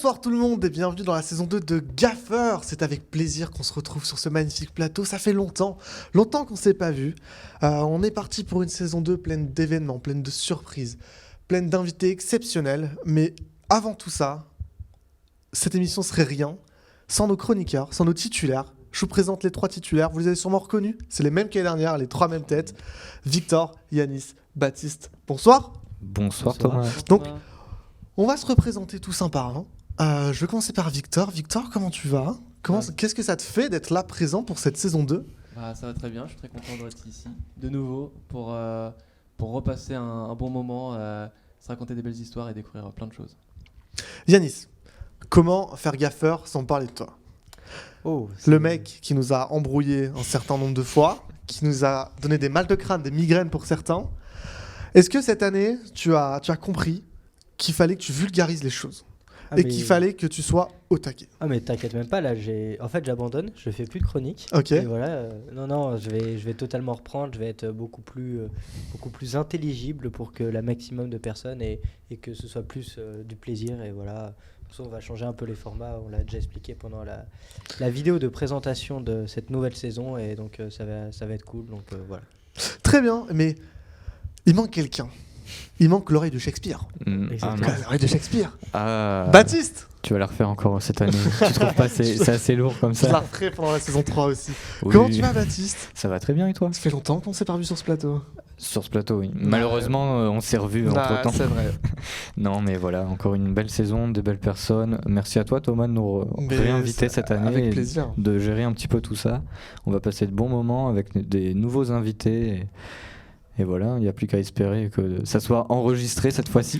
Bonsoir tout le monde et bienvenue dans la saison 2 de Gaffer. C'est avec plaisir qu'on se retrouve sur ce magnifique plateau. Ça fait longtemps qu'on ne s'est pas vu. On est parti pour une saison 2 pleine d'événements, pleine de surprises, pleine d'invités exceptionnels. Mais avant tout ça, cette émission serait rien sans nos chroniqueurs, sans nos titulaires. Je vous présente les 3 titulaires. Vous les avez sûrement reconnus. C'est les mêmes qu'année dernière, les 3 mêmes têtes. Victor, Yanis, Baptiste. Bonsoir. Bonsoir Thomas. Donc, on va se représenter tous un par un. Je vais commencer par Victor. Victor, comment tu vas ? Qu'est-ce que ça te fait d'être là présent pour cette saison 2 ? Ça va très bien, je suis très content d'être ici de nouveau pour repasser un bon moment, se raconter des belles histoires et découvrir plein de choses. Yanis, comment faire Gaffer sans parler de toi ? Le mec qui nous a embrouillé un certain nombre de fois, qui nous a donné des mal de crâne, des migraines pour certains. Est-ce que cette année, tu as compris qu'il fallait que tu vulgarises les choses qu'il fallait que tu sois au taquet? Ah mais t'inquiète même pas, là en fait j'abandonne, je fais plus de chronique. Ok. Et voilà, non, je vais totalement reprendre, je vais être beaucoup plus intelligible pour que la maximum de personnes et que ce soit plus du plaisir et voilà. On va changer un peu les formats, on l'a déjà expliqué pendant la vidéo de présentation de cette nouvelle saison et donc ça va être cool, donc voilà. Très bien, mais il manque quelqu'un. Il manque l'oreille de Shakespeare. L'oreille de Shakespeare. Baptiste. Tu vas la refaire encore cette année. Tu trouves pas c'est assez lourd comme ça? Je la referai pendant la saison 3 aussi. Oui. Comment tu vas, Baptiste? Ça va très bien et toi? Ça fait longtemps qu'on s'est pas vu sur ce plateau. Sur ce plateau, oui. Malheureusement, on s'est revus entre-temps. C'est vrai. Non, mais voilà, encore une belle saison, des belles personnes. Merci à toi, Thomas, de nous réinviter cette année. Avec plaisir. De gérer un petit peu tout ça. On va passer de bons moments avec des nouveaux invités. Et voilà, il n'y a plus qu'à espérer que ça soit enregistré cette fois-ci.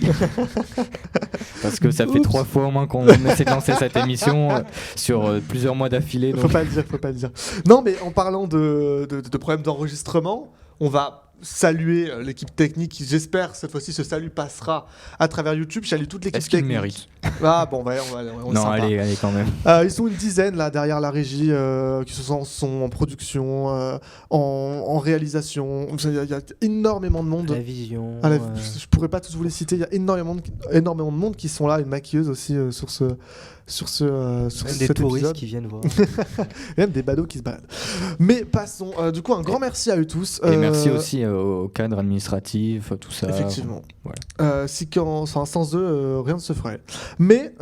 Parce que ça fait 3 fois au moins qu'on essaie de lancer cette émission sur plusieurs mois d'affilée. Faut pas le dire. Non, mais en parlant de problèmes d'enregistrement, on va saluer l'équipe technique qui, j'espère, cette fois-ci, ce salut passera à travers YouTube. Je salue toute l'équipe technique. Est-ce qu'ils mérite? On non, allez, quand même. Ils sont une dizaine là derrière la régie, qui sont en production, en réalisation. Il y a énormément de monde. La vision. Je pourrais pas tous vous les citer. Il y a énormément de monde qui sont là. Une maquilleuse aussi sur des touristes épisode. Qui viennent voir. Même des badauds qui se baladent. Mais passons. Du coup, un grand merci à eux tous. Et merci aussi au cadre administratif, tout ça. Effectivement. Voilà. Sans eux, rien ne se ferait. Mais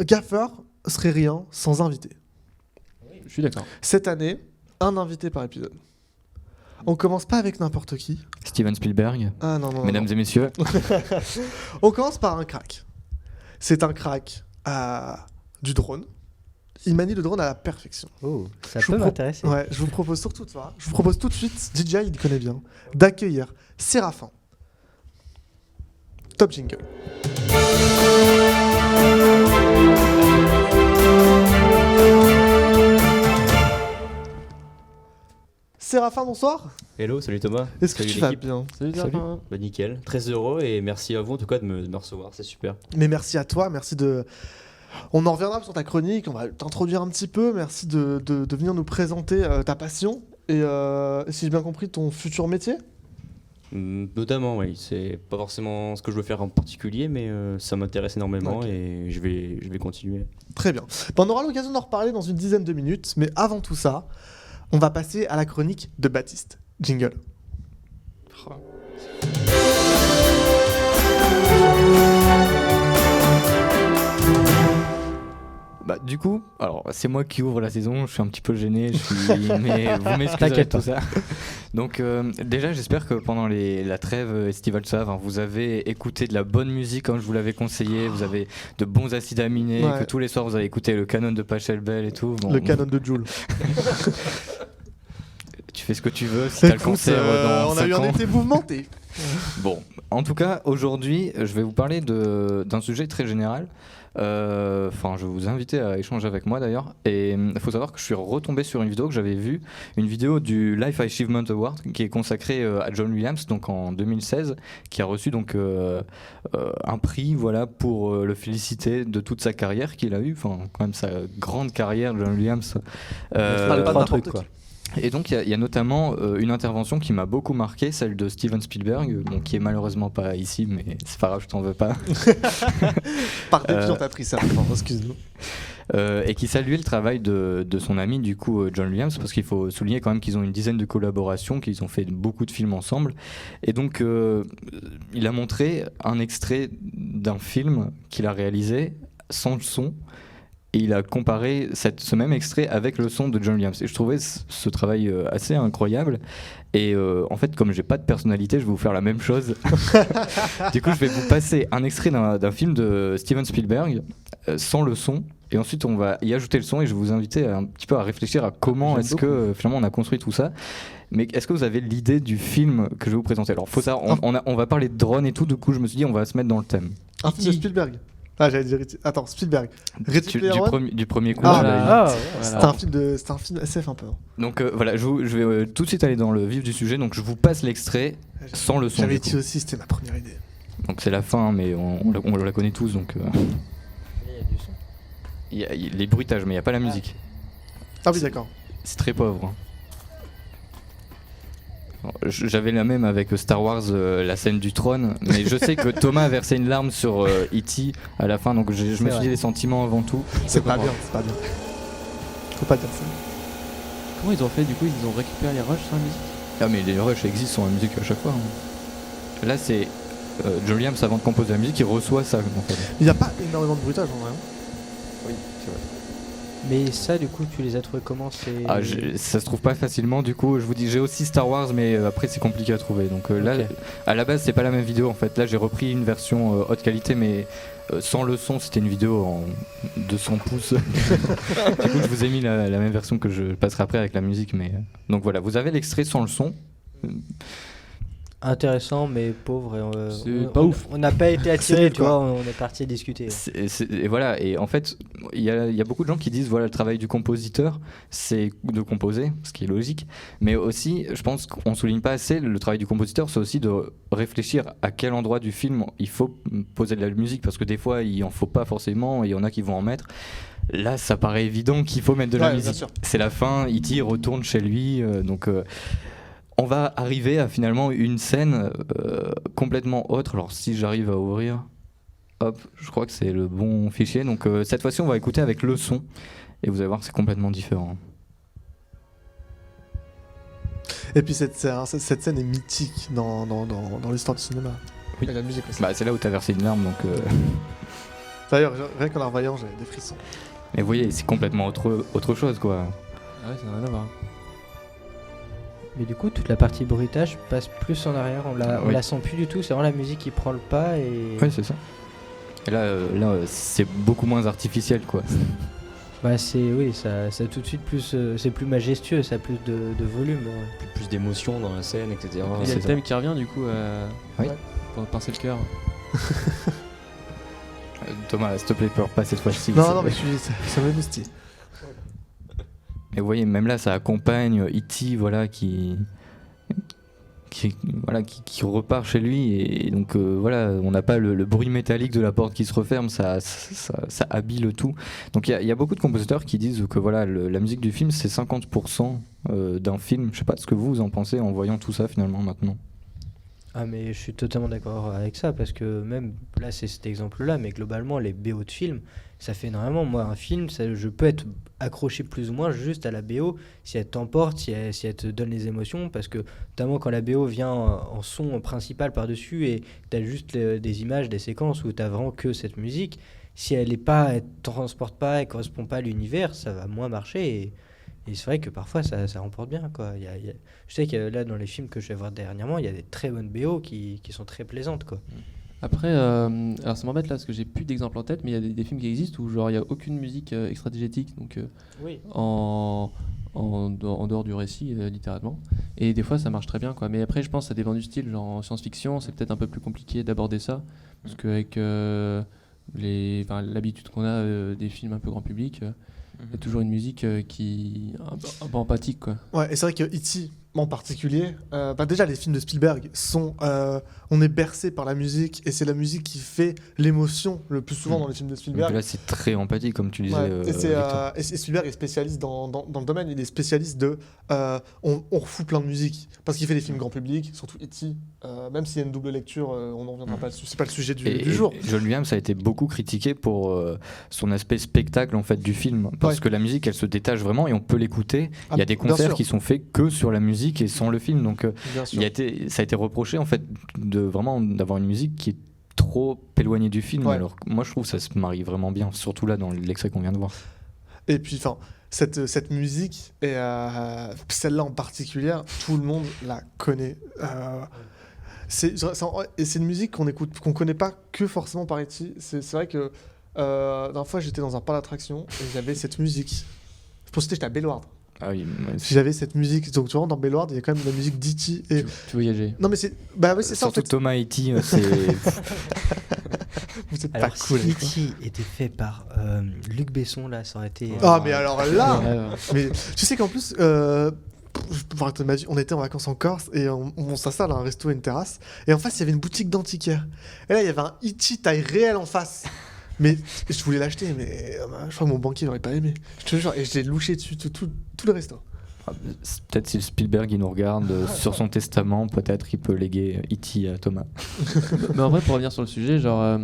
Gaffer serait rien sans invité. Oui, je suis d'accord. Cette année, un invité par épisode. On commence pas avec n'importe qui. Steven Spielberg. Ah non. Mesdames et messieurs. On commence par un crack. C'est un crack du drone. Il manie le drone à la perfection. Ça peut m'intéresser. Ouais, je vous propose surtout de ça. Je vous propose tout de suite, DJ il connaît bien, d'accueillir Séraphin. Top jingle. Séraphin, bonsoir. Hello, salut Thomas. Est-ce que salut tu vas l'équipe. bien? Salut. Bah nickel, très heureux et merci à vous en tout cas de me recevoir, c'est super. Mais merci à toi, merci de... On en reviendra sur ta chronique, on va t'introduire un petit peu, merci de venir nous présenter ta passion et si j'ai bien compris ton futur métier. Notamment, oui, c'est pas forcément ce que je veux faire en particulier, mais ça m'intéresse énormément et je vais continuer. Très bien. On aura l'occasion d'en reparler dans une dizaine de minutes, mais avant tout ça, on va passer à la chronique de Baptiste. Jingle. Bah, du coup, alors c'est moi qui ouvre la saison, je suis un petit peu gêné, mais vous m'excuserez tout ça. Donc déjà j'espère que pendant la trêve estivale vous avez écouté de la bonne musique comme je vous l'avais conseillé, vous avez de bons acides aminés, que tous les soirs vous avez écouté le canon de Pachelbel et tout. Le canon de Joule. Tu fais ce que tu veux si t'as le concert dans 5 ans. On a eu un été mouvementé. Bon, en tout cas aujourd'hui je vais vous parler d'un sujet très général. Je vais vous inviter à échanger avec moi d'ailleurs. Et il faut savoir que je suis retombé sur une vidéo que j'avais vue, une vidéo du Life Achievement Award qui est consacrée à John Williams, donc en 2016, qui a reçu donc un prix, voilà, pour le féliciter de toute sa carrière qu'il a eue, enfin quand même sa grande carrière, John Williams. Pas 3 trucs quoi. Et donc il y a notamment une intervention qui m'a beaucoup marqué, celle de Steven Spielberg, bon, qui est malheureusement pas ici, mais c'est pas grave, je t'en veux pas. Par dépit, on t'a pris ça. Enfin, excuse-nous. Et qui saluait le travail de son ami du coup John Williams, parce qu'il faut souligner quand même qu'ils ont une dizaine de collaborations, qu'ils ont fait beaucoup de films ensemble. Et donc il a montré un extrait d'un film qu'il a réalisé sans le son. Et il a comparé ce même extrait avec le son de John Williams. Et je trouvais ce travail assez incroyable. Et en fait, comme j'ai pas de personnalité, je vais vous faire la même chose. Du coup, je vais vous passer un extrait d'un film de Steven Spielberg sans le son. Et ensuite, on va y ajouter le son. Et je vais vous inviter un petit peu à réfléchir à comment est-ce que finalement on a construit tout ça. Mais est-ce que vous avez l'idée du film que je vais vous présenter? Alors, faut savoir, on va parler de drone et tout. Du coup, je me suis dit, on va se mettre dans le thème. Un film de Spielberg. Ah, j'allais dire. Attends, Spielberg. Du premier coup. C'était un film SF un peu. Donc voilà, je vais tout de suite aller dans le vif du sujet. Donc je vous passe l'extrait sans le son. J'avais dit aussi, c'était ma première idée. Donc c'est la fin, mais on la connaît tous. Donc Il y a du son. il y a les bruitages, mais il n'y a pas la musique. Ah oui, d'accord. C'est très pauvre. Hein. J'avais la même avec Star Wars, la scène du trône, mais je sais que Thomas a versé une larme sur E.T. à la fin, donc je me suis dit les sentiments avant tout. C'est pas bien, c'est pas bien. Faut pas dire ça. Comment ils ont fait du coup? Ils ont récupéré les rushs sur la musique? Ah mais les rushs existent sur la musique à chaque fois. Hein. Là c'est John Williams avant de composer la musique, il reçoit ça en fait. Il n'y a pas énormément de bruitage en vrai. Oui, c'est vrai. Mais ça, du coup, tu les as trouvés comment? Ça se trouve pas facilement, du coup je vous dis, j'ai aussi Star Wars, mais après c'est compliqué à trouver. Donc là, à la base c'est pas la même vidéo en fait. Là j'ai repris une version haute qualité, mais sans le son, c'était une vidéo en 200 pouces. Du coup je vous ai mis la même version que je passerai après avec la musique. Mais donc voilà, vous avez l'extrait sans le son. Intéressant mais pauvre. C'est pas ouf. On n'a pas été attirés, tu vois, on est parti discuter. Et voilà, et en fait, il y a beaucoup de gens qui disent voilà, le travail du compositeur, c'est de composer, ce qui est logique, mais aussi, je pense qu'on souligne pas assez, le travail du compositeur, c'est aussi de réfléchir à quel endroit du film il faut poser de la musique, parce que des fois, il en faut pas forcément, et il y en a qui vont en mettre. Là, ça paraît évident qu'il faut mettre de la musique. C'est la fin, E.T. retourne chez lui, donc... on va arriver à finalement une scène complètement autre. Alors si j'arrive à ouvrir, hop, je crois que c'est le bon fichier. Donc cette fois-ci, on va écouter avec le son. Et vous allez voir que c'est complètement différent. Et puis cette scène est mythique dans l'histoire du cinéma. Oui. Et la musique aussi. Bah, c'est là où tu as versé une larme. Donc, D'ailleurs, rien qu'en la revoyant, j'avais des frissons. Mais vous voyez, c'est complètement autre chose, quoi. Ah ouais, ça n'a rien à voir. Mais du coup, toute la partie bruitage passe plus en arrière, on la sent plus du tout, c'est vraiment la musique qui prend le pas et... Oui, c'est ça. Et là c'est beaucoup moins artificiel, quoi. Bah ça tout de suite plus, c'est plus majestueux, ça a plus de volume. Ouais. Plus d'émotion dans la scène, etc. Il y a le thème qui revient du coup Oui. pour pincer le cœur. Thomas, s'il te plaît, pleure pas cette fois-ci. Non, mais ça m'amuse. Et vous voyez, même là, ça accompagne E.T., voilà, qui repart chez lui. Et donc, voilà, on n'a pas le bruit métallique de la porte qui se referme, ça habille le tout. Donc, il y a beaucoup de compositeurs qui disent que voilà, la musique du film, c'est 50% d'un film. Je sais pas ce que vous en pensez en voyant tout ça, finalement, maintenant. Ah mais je suis totalement d'accord avec ça, parce que même là c'est cet exemple-là, mais globalement les BO de films, ça fait énormément. Moi un film, je peux être accroché plus ou moins juste à la BO, si elle t'emporte, si elle te donne les émotions, parce que notamment quand la BO vient en son principal par-dessus et t'as juste des images, des séquences où t'as vraiment que cette musique, si elle transporte pas, elle correspond pas à l'univers, ça va moins marcher. Et c'est vrai que parfois ça remporte bien, quoi. Je sais que là dans les films que je vais voir dernièrement, il y a des très bonnes BO qui sont très plaisantes, quoi. Après, alors ça m'embête là parce que j'ai plus d'exemples en tête, mais il y a des films qui existent où genre il y a aucune musique extra-digétique, donc Oui. en dehors du récit littéralement. Et des fois ça marche très bien, quoi. Mais après je pense que ça dépend du style, genre en science-fiction c'est peut-être un peu plus compliqué d'aborder ça parce qu'avec l'habitude qu'on a des films un peu grand public. Il y a toujours une musique qui un peu empathique, quoi. Ouais, et c'est vrai que E.T., en particulier, déjà les films de Spielberg on est bercé par la musique et c'est la musique qui fait l'émotion le plus souvent dans les films de Donc Spielberg. là, c'est très empathique, comme tu disais. Ouais, Victor. et Spielberg est spécialiste dans le domaine, il est spécialiste de on refout plein de musique parce qu'il fait des films grand public, surtout E.T. Même s'il y a une double lecture, on n'en reviendra pas dessus, c'est pas le sujet du jour. Et John Williams a été beaucoup critiqué pour son aspect spectacle en fait du film, parce que la musique elle se détache vraiment et on peut l'écouter. Il y a des bien concerts sûr. qui sont faits que sur la musique et sans le film, donc Bien sûr. ça a été reproché en fait d'avoir une musique qui est trop éloignée du film. Ouais. Alors moi je trouve que ça se marie vraiment bien, surtout là dans l'extrait qu'on vient de voir. Et puis, enfin, cette musique, et celle-là en particulier, tout le monde la connaît. Et c'est une musique qu'on écoute, qu'on connaît pas que forcément par E.T. C'est vrai que la dernière fois, j'étais dans un parc d'attractions et j'avais cette musique. Pour citer, j'étais à Bellward. Ah oui, J'avais cette musique. Donc, tu vois, dans Bellward, il y a quand même la musique d'E.T. Et... Tu voyageais. Non, mais c'est. Bah oui, c'est ça en surtout fait. Thomas E.T. c'est Vous êtes Alors, pas cool. si avec moi. E.T. était fait par Luc Besson, là, ça aurait été. Ah, mais alors là. Ouais. Mais tu sais qu'en plus, on était en vacances en Corse et on s'installe à un resto et une terrasse. Et en face, il y avait une boutique d'antiquaire. Et là, il y avait un E.T. taille réelle en face. Mais je voulais l'acheter, mais je crois que mon banquier n'aurait pas aimé. Je te jure, et j'ai louché dessus tout le resto. peut-être si Spielberg il nous regarde sur son testament, peut-être il peut léguer E.T. à Thomas. Mais en vrai, pour revenir sur le sujet, genre,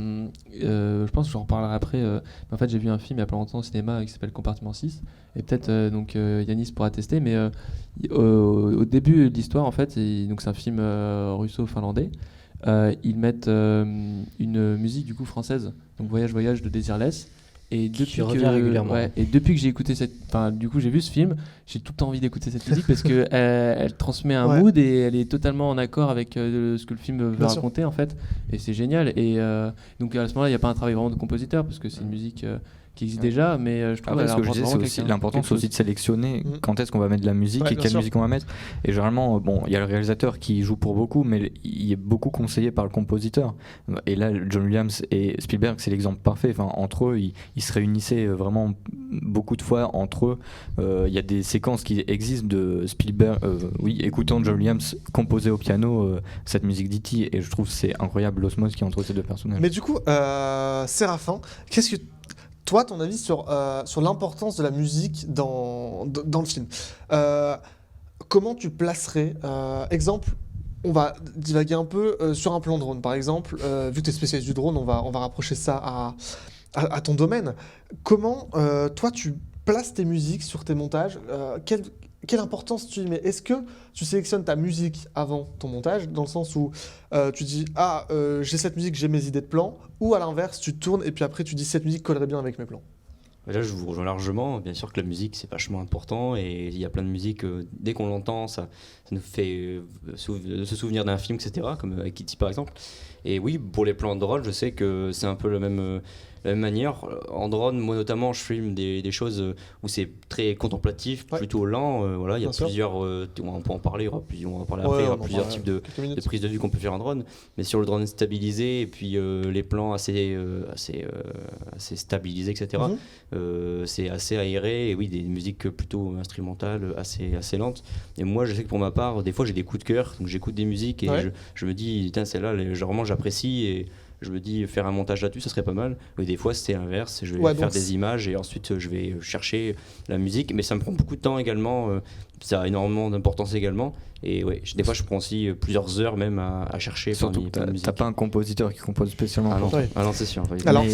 je pense que j'en reparlerai après. Mais en fait, j'ai vu un film il y a pas longtemps au cinéma qui s'appelle Compartiment 6. Et peut-être Yanis pourra tester. Mais au début de l'histoire, en fait, donc c'est un film russo-finlandais. Ils mettent une musique du coup française, donc Voyage de Desireless. Et depuis revient régulièrement. Ouais, et depuis que j'ai écouté du coup j'ai vu ce film, j'ai tout le temps envie d'écouter cette musique parce que elle transmet un mood et elle est totalement en accord avec ce que le film veut raconter en fait. Et c'est génial. Et donc à ce moment-là, il n'y a pas un travail vraiment de compositeur parce que c'est une musique qui existe déjà, mais je trouve Après, ce que je disais, c'est aussi l'important, c'est aussi de sélectionner quand est-ce qu'on va mettre de la musique et quelle musique on va mettre. Et généralement, bon, il y a le réalisateur qui joue pour beaucoup, mais il est beaucoup conseillé par le compositeur. Et là, John Williams et Spielberg, c'est l'exemple parfait. Enfin, entre eux, ils se réunissaient vraiment beaucoup de fois entre eux. Il y a des séquences qui existent de Spielberg, écoutant John Williams composer au piano cette musique d'E.T. Et je trouve que c'est incroyable l'osmose qui est entre ces deux personnages. Mais du coup, Séraphin, qu'est-ce que toi, ton avis sur l'importance de la musique dans le film, comment tu placerais, exemple, on va divaguer un peu sur un plan drone, par exemple, vu que tu es spécialiste du drone, on va rapprocher ça à ton domaine. Comment, toi, tu places tes musiques sur tes montages, quelle importance tu y mets? Est-ce que tu sélectionnes ta musique avant ton montage, dans le sens où tu dis j'ai cette musique, j'ai mes idées de plans, ou à l'inverse, tu tournes et puis après tu dis cette musique collerait bien avec mes plans? Là, je vous rejoins largement. Bien sûr que la musique, c'est vachement important. Et il y a plein de musiques, dès qu'on l'entend, ça nous fait se souvenir d'un film, etc., comme avec E.T. par exemple. Et oui, pour les plans de drone, je sais que c'est un peu la même manière. En drone, moi notamment, je filme des choses où c'est très contemplatif, plutôt lent. Voilà, il y a plusieurs. On peut en parler, on va en parler après. Il y aura plusieurs types de prises de vue qu'on peut faire en drone. Mais sur le drone stabilisé et puis les plans assez stabilisés, etc., c'est assez aéré. Et oui, des musiques plutôt instrumentales, assez lentes. Et moi, je sais que pour ma part, des fois, j'ai des coups de cœur. Donc j'écoute des musiques et je me dis, tiens, celle-là, vraiment, j'apprécie. Et je me dis, faire un montage là-dessus, ça serait pas mal. Et des fois, c'est l'inverse. Je vais faire des images et ensuite, je vais chercher la musique. Mais ça me prend beaucoup de temps également. Ça a énormément d'importance également. Et ouais, des fois, je prends aussi plusieurs heures même à chercher. Surtout que t'as pas un compositeur qui compose spécialement. Ah non, c'est sûr. Alors,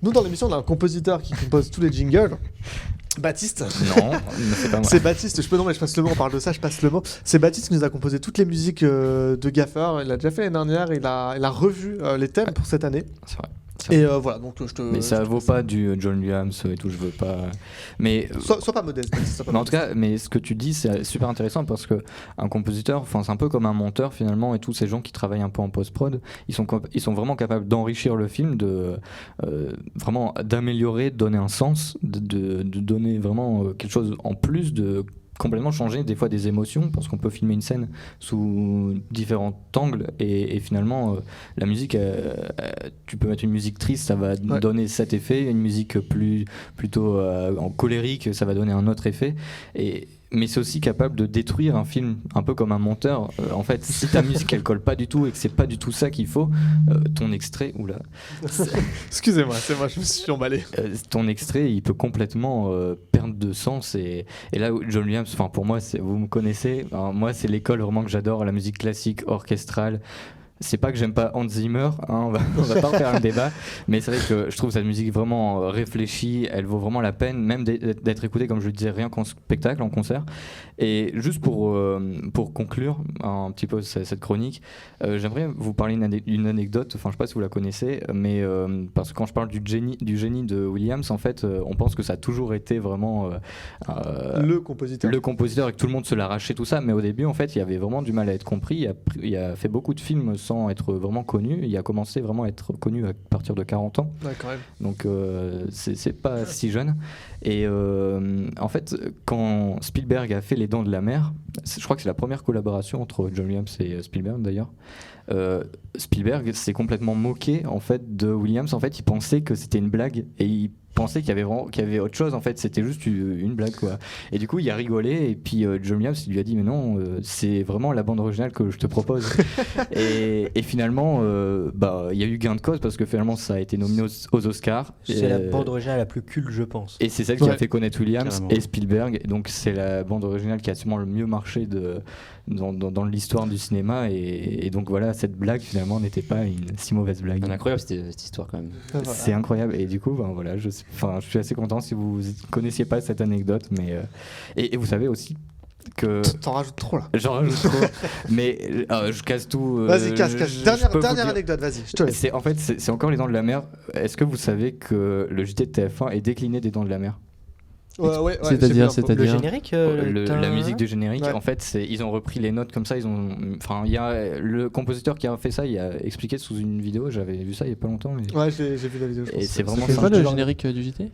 nous, dans l'émission, on a un compositeur qui compose tous les jingles. Baptiste. Non, c'est pas moi. C'est Baptiste, je passe le mot, on parle de ça, je passe le mot. C'est Baptiste qui nous a composé toutes les musiques de Gaffer. Il l'a déjà fait l'année dernière, il a revu les thèmes pour cette année. C'est vrai. Et voilà, donc Mais ça vaut pas du John Williams et tout, je veux pas. Mais sois pas modeste. Mais en tout cas, mais ce que tu dis, c'est super intéressant parce que un compositeur, enfin, c'est un peu comme un monteur finalement, et tous ces gens qui travaillent un peu en post-prod, ils sont vraiment capables d'enrichir le film, vraiment d'améliorer, de donner un sens, de donner vraiment quelque chose en plus, de complètement changer des fois des émotions, parce qu'on peut filmer une scène sous différents angles et finalement la musique, tu peux mettre une musique triste, ça va donner cet effet, une musique plutôt en colérique, ça va donner un autre effet. Et mais c'est aussi capable de détruire un film, un peu comme un monteur. En fait, si ta musique elle colle pas du tout et que c'est pas du tout ça qu'il faut, ton extrait, Excusez-moi, c'est moi, je me suis emballé. ton extrait, il peut complètement perdre de sens. Et là, John Williams, enfin pour moi, vous me connaissez, hein, moi c'est l'école vraiment que j'adore, la musique classique, orchestrale. C'est pas que j'aime pas Hans Zimmer, hein, on va pas faire un débat, mais c'est vrai que je trouve sa musique vraiment réfléchie, elle vaut vraiment la peine, même d'être écoutée, comme je le disais, rien qu'en spectacle, en concert. Et juste pour conclure un petit peu cette chronique, j'aimerais vous parler d'une anecdote, enfin je sais pas si vous la connaissez, mais parce que quand je parle du génie de Williams, en fait, on pense que ça a toujours été vraiment Le compositeur. le compositeur et que tout le monde se l'arrachait, tout ça, mais au début, en fait, il y avait vraiment du mal à être compris. Il a fait beaucoup de films sans être vraiment connu. Il a commencé vraiment à être connu à partir de 40 ans. Ouais, quand même. Donc, c'est pas si jeune. Et en fait, quand Spielberg a fait Les Dents de la Mer, je crois que c'est la première collaboration entre John Williams et Spielberg d'ailleurs. Spielberg s'est complètement moqué en fait de Williams. En fait, il pensait que c'était une blague et il pensait qu'il y avait autre chose. En fait, c'était juste une blague quoi. Et du coup, il a rigolé et puis John Williams il lui a dit mais non, c'est vraiment la bande originale que je te propose. et finalement, il y a eu gain de cause parce que finalement ça a été nominé aux Oscars. C'est la bande originale la plus culte, je pense. Et c'est celle qui a Ouais. fait connaître Williams Carrément. et Spielberg. Et donc c'est la bande originale qui a sûrement le mieux marché dans l'histoire du cinéma. Et donc voilà, cette blague finalement n'était pas une si mauvaise blague. Incroyable cette histoire quand même. Voilà. C'est incroyable. Et du coup, voilà, je suis assez content si vous connaissiez pas cette anecdote. Mais, et vous savez aussi que... T'en rajoutes trop là. J'en rajoute trop. Mais je casse tout. Vas-y, casse. je Dernière peux vous dernière dire- anecdote, vas-y, je te laisse. En fait, c'est encore Les Dents de la Mer. Est-ce que vous savez que le JT de TF1 est décliné des Dents de la Mer? Ouais, C'est-à-dire, j'ai vu l'info. c'est-à-dire- Le dire générique La musique de générique, Ouais. en fait, ils ont repris les notes comme ça. Il y a le compositeur qui a fait ça, il a expliqué sous une vidéo. J'avais vu ça il y a pas longtemps. Ouais, j'ai vu la vidéo. Je Et pense. c'est vraiment C'est ça. quoi le genre- générique du JT?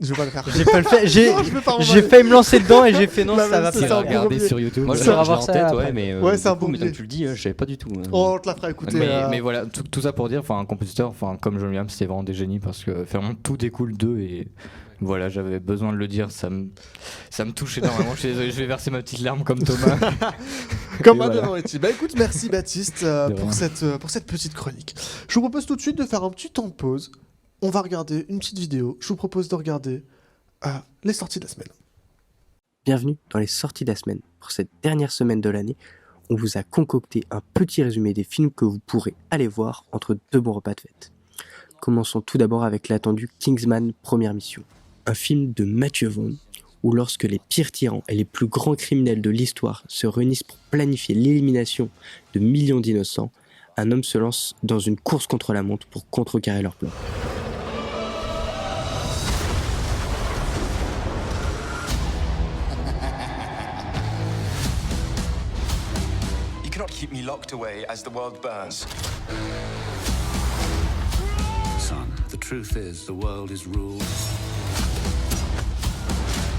Je vais pas le faire. J'ai pas le fait. Non, je peux pas J'ai failli me lancer dedans et j'ai fait non, Là, ça va c'est C'est ça, pas. un bon regarder biais. sur YouTube. Moi, je Ouais. l'ai On va voir en ça tête, après. ouais, mais Ouais, c'est un du coup, bon mais comme biais. tu le dis, je savais pas du tout. Oh, on te la fera écouter. Mais voilà, tout ça pour dire, enfin, un compositeur, enfin, comme John Williams, c'est vraiment des génies parce que vraiment tout découle d'eux et voilà, j'avais besoin de le dire, ça me touche énormément. Je suis désolé, je vais verser ma petite larme comme Thomas. Comme Et un voilà. Devant Bah écoute, merci Baptiste De pour cette petite chronique. Je vous propose tout de suite de faire un petit temps de pause. On va regarder une petite vidéo. Je vous propose de regarder les sorties de la semaine. Bienvenue dans les sorties de la semaine. Pour cette dernière semaine de l'année, on vous a concocté un petit résumé des films que vous pourrez aller voir entre deux bons repas de fête. Commençons tout d'abord avec l'attendu Kingsman Première Mission, un film de Matthew Vaughn où lorsque les pires tyrans et les plus grands criminels de l'histoire se réunissent pour planifier l'élimination de millions d'innocents, un homme se lance dans une course contre la montre pour contrecarrer leur plan. You cannot keep me locked away as the world burns. Son, the truth is the world is ruled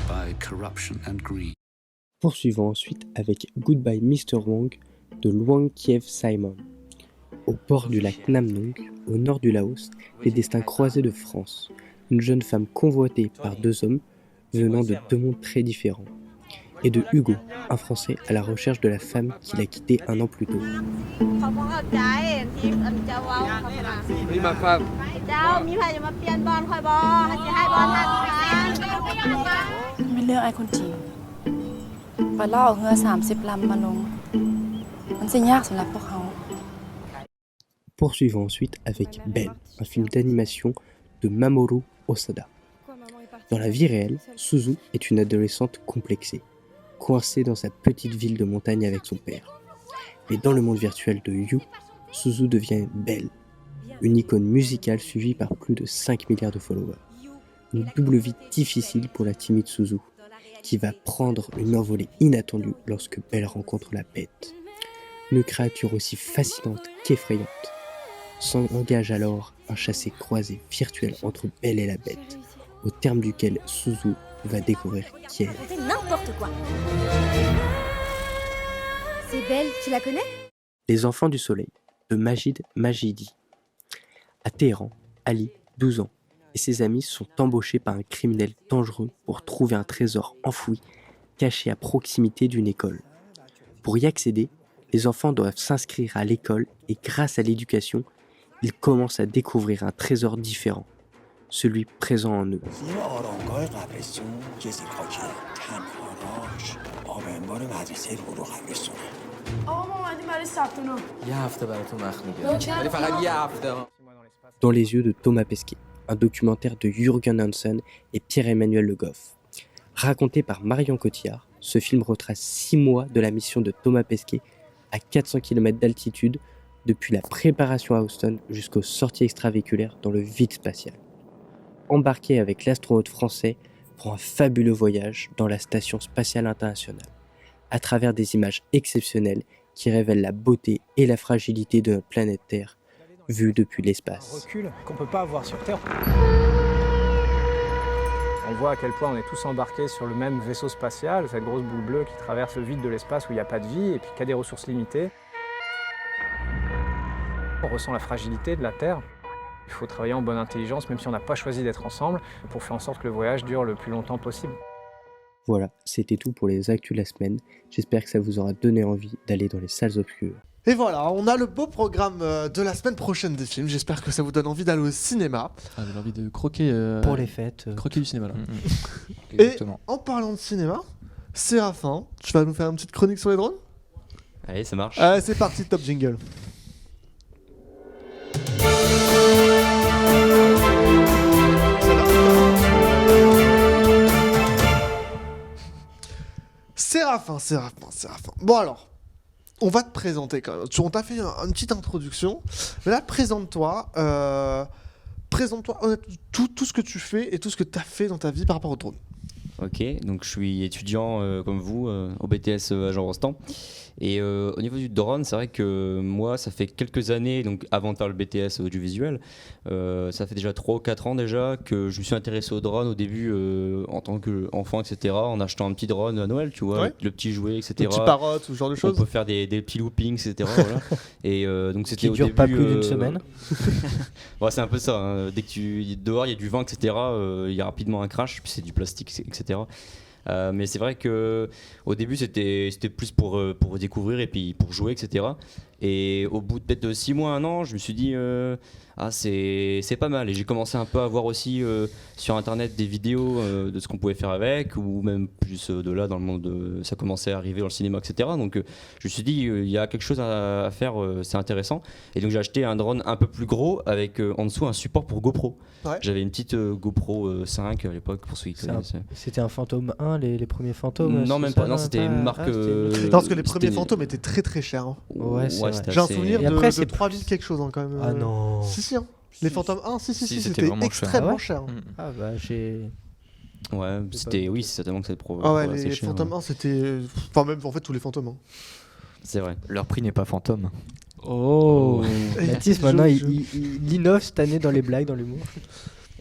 by corruption and greed. Poursuivons ensuite avec Goodbye Mr. Wong de Luang Kiev Simon. Au bord du lac Nam Nong, au nord du Laos, les destins croisés de France. Une jeune femme convoitée par deux hommes venant de deux mondes très différents. Et de Hugo, un Français à la recherche de la femme qu'il a quittée un an plus tôt. เขาบ่เข้าใจทีมเจ้าเว้าเข้ามานี่มาครับเจ้ามีไผจะมาเปลี่ยนบอลคอยบ่ให้สิให้บอลทันกัน ไม่เลือกไอ้คนจีนปล่อยล่อเอาเรือ30 ลำมาลง มันสิยากสำหรับพวกเขา Poursuivons ensuite avec Belle, un film d'animation de Mamoru Osada. Dans la vie réelle, Suzu est une adolescente complexée, coincée dans sa petite ville de montagne avec son père. Mais dans le monde virtuel de You, Suzu devient Belle, une icône musicale suivie par plus de 5 milliards de followers. Une double vie difficile pour la timide Suzu, qui va prendre une envolée inattendue lorsque Belle rencontre la bête. Une créature aussi fascinante qu'effrayante. S'engage alors un chassé-croisé virtuel entre Belle et la bête, au terme duquel Suzu va découvrir qui elle est. C'est n'importe quoi. C'est Belle, tu la connais? Les Enfants du Soleil, de Majid Majidi. À Téhéran, Ali, 12 ans, et ses amis sont embauchés par un criminel dangereux pour trouver un trésor enfoui caché à proximité d'une école. Pour y accéder, les enfants doivent s'inscrire à l'école et grâce à l'éducation, ils commencent à découvrir un trésor différent, celui présent en eux. Dans les yeux de Thomas Pesquet, un documentaire de Jürgen Hansen et Pierre-Emmanuel Le Goff. Raconté par Marion Cotillard, ce film retrace 6 mois de la mission de Thomas Pesquet à 400 km d'altitude, depuis la préparation à Houston jusqu'aux sorties extravéhiculaires dans le vide spatial. Embarqué avec l'astronaute français pour un fabuleux voyage dans la Station spatiale internationale, à travers des images exceptionnelles qui révèlent la beauté et la fragilité de notre planète Terre, vue depuis l'espace. Un recul qu'on ne peut pas avoir sur Terre. On voit à quel point on est tous embarqués sur le même vaisseau spatial, cette grosse boule bleue qui traverse le vide de l'espace où il n'y a pas de vie et puis qui a des ressources limitées. On ressent la fragilité de la Terre. Il faut travailler en bonne intelligence, même si on n'a pas choisi d'être ensemble, pour faire en sorte que le voyage dure le plus longtemps possible. Voilà, c'était tout pour les actus de la semaine. J'espère que ça vous aura donné envie d'aller dans les salles obscures. Et voilà, on a le beau programme de la semaine prochaine des films. J'espère que ça vous donne envie d'aller au cinéma. Ah, j'ai envie de croquer. Pour les fêtes. Croquer du cinéma là. Et en parlant de cinéma, Séraphin, tu vas nous faire une petite chronique sur les drones ? Allez, ça marche. Allez, c'est parti, top jingle. Séraphin. Bon alors, on va te présenter quand même. On t'a fait une petite introduction, mais là, présente-toi tout ce que tu fais et tout ce que tu as fait dans ta vie par rapport au drone. Ok, donc je suis étudiant comme vous au BTS à Jean Rostand. Et au niveau du drone, c'est vrai que moi, ça fait quelques années, donc avant de faire le BTS audiovisuel, ça fait déjà 3 ou 4 ans déjà que je me suis intéressé au drone au début en tant qu'enfant, etc. En achetant un petit drone à Noël, tu vois, Ouais. le petit jouet, etc. Le petit parrot, ce genre de choses. On peut faire des petits loopings, etc. Voilà. Et donc c'était Qui au dure début, pas plus d'une semaine. Ouais, c'est un peu ça. Hein. Dès que dehors il y a du vent, etc. Il y a rapidement un crash, puis c'est du plastique, etc. Mais c'est vrai que au début c'était plus pour découvrir et puis pour jouer, etc. Et au bout de peut-être 6 mois, 1 an, je me suis dit c'est pas mal. Et j'ai commencé un peu à voir aussi sur internet des vidéos de ce qu'on pouvait faire avec, ou même plus de là dans le monde, ça commençait à arriver dans le cinéma, etc. Donc je me suis dit il y a quelque chose à faire, c'est intéressant. Et donc j'ai acheté un drone un peu plus gros avec en dessous un support pour GoPro. Ouais. J'avais une petite GoPro 5 à l'époque, pour ceux qui connaissent. C'était un Phantom 1, les premiers fantômes. Non, même ça, pas. Non, c'était une marque. Non, parce que les premiers fantômes étaient très très chers. Hein. Ouais, c'est vrai. c'était J'ai un assez- souvenir Et après, de c'est 3000 quelque chose hein, quand même. Ah non. Si, hein. Les fantômes 1, si, Si, c'était c'était vraiment cher. extrêmement Ah ouais cher. Ah bah j'ai... Ouais, c'était. Oui, c'est certainement que c'est pro. Ah ouais, assez les cher, fantômes ouais. 1, c'était. Enfin, même en fait, tous les fantômes. Hein. C'est vrai. Leur prix n'est pas fantôme. Oh Mathis, maintenant, Je- il innove cette année dans les blagues, dans l'humour.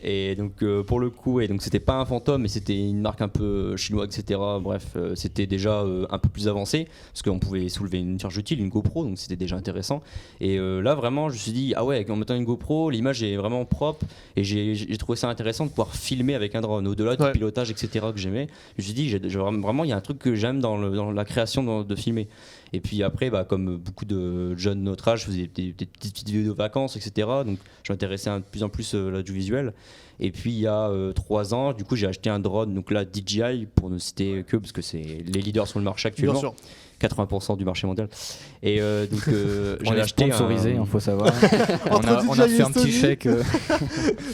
Et donc pour le coup, et donc c'était pas un fantôme, mais c'était une marque un peu chinoise, etc. Bref, c'était déjà un peu plus avancé parce qu'on pouvait soulever une charge utile, une GoPro, donc c'était déjà intéressant. Et là vraiment, je me suis dit ah ouais, en mettant une GoPro, l'image est vraiment propre et j'ai trouvé ça intéressant de pouvoir filmer avec un drone au-delà du Ouais. pilotage, etc. que j'aimais. Je me suis dit vraiment il y a un truc que j'aime dans la création de filmer. Et puis après, bah, comme beaucoup de jeunes de notre âge, je faisais des petites vidéos de vacances, etc. Donc je m'intéressais de plus en plus à l'audiovisuel. Et puis il y a 3 ans, du coup j'ai acheté un drone, donc là DJI, pour ne citer que, parce que c'est les leaders sur le marché actuellement. Bien sûr. 80% du marché mondial. Et donc On j'ai est acheté sponsorisé, il faut savoir. Entre on a DJI fait et un petit Sony. chèque.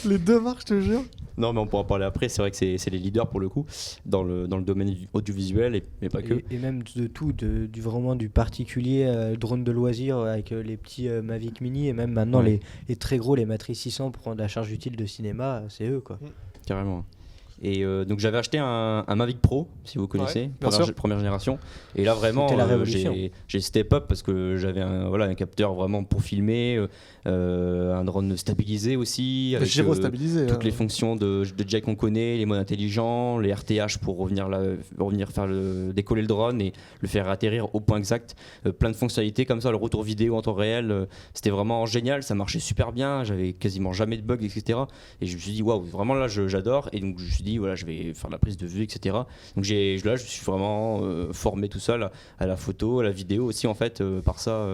Les deux marques, je te jure. Non, mais on pourra en parler après. C'est vrai que c'est les leaders pour le coup dans le domaine audiovisuel et pas que. Et même de tout, vraiment du particulier drone de loisir avec les petits Mavic Mini et même maintenant Ouais. les très gros, les Matrice 600 pour prendre la charge utile de cinéma, c'est eux quoi. Carrément. Et donc j'avais acheté un Mavic Pro, si vous connaissez, Ouais, bien sûr. première génération. Et là vraiment, C'était la révolution. j'ai step up parce que j'avais un capteur vraiment pour filmer, un drone stabilisé aussi, avec Gyro stabilisé. toutes les fonctions de DJI qu'on connaît, les modes intelligents, les RTH pour revenir faire décoller le drone et le faire atterrir au point exact. Plein de fonctionnalités comme ça, le retour vidéo en temps réel, c'était vraiment génial, ça marchait super bien, j'avais quasiment jamais de bugs, etc. Et je me suis dit waouh, vraiment là j'adore. Et donc je me suis dit dit voilà, je vais faire la prise de vue, etc. Donc là, je suis vraiment formé tout seul à la photo, à la vidéo aussi en fait, par ça,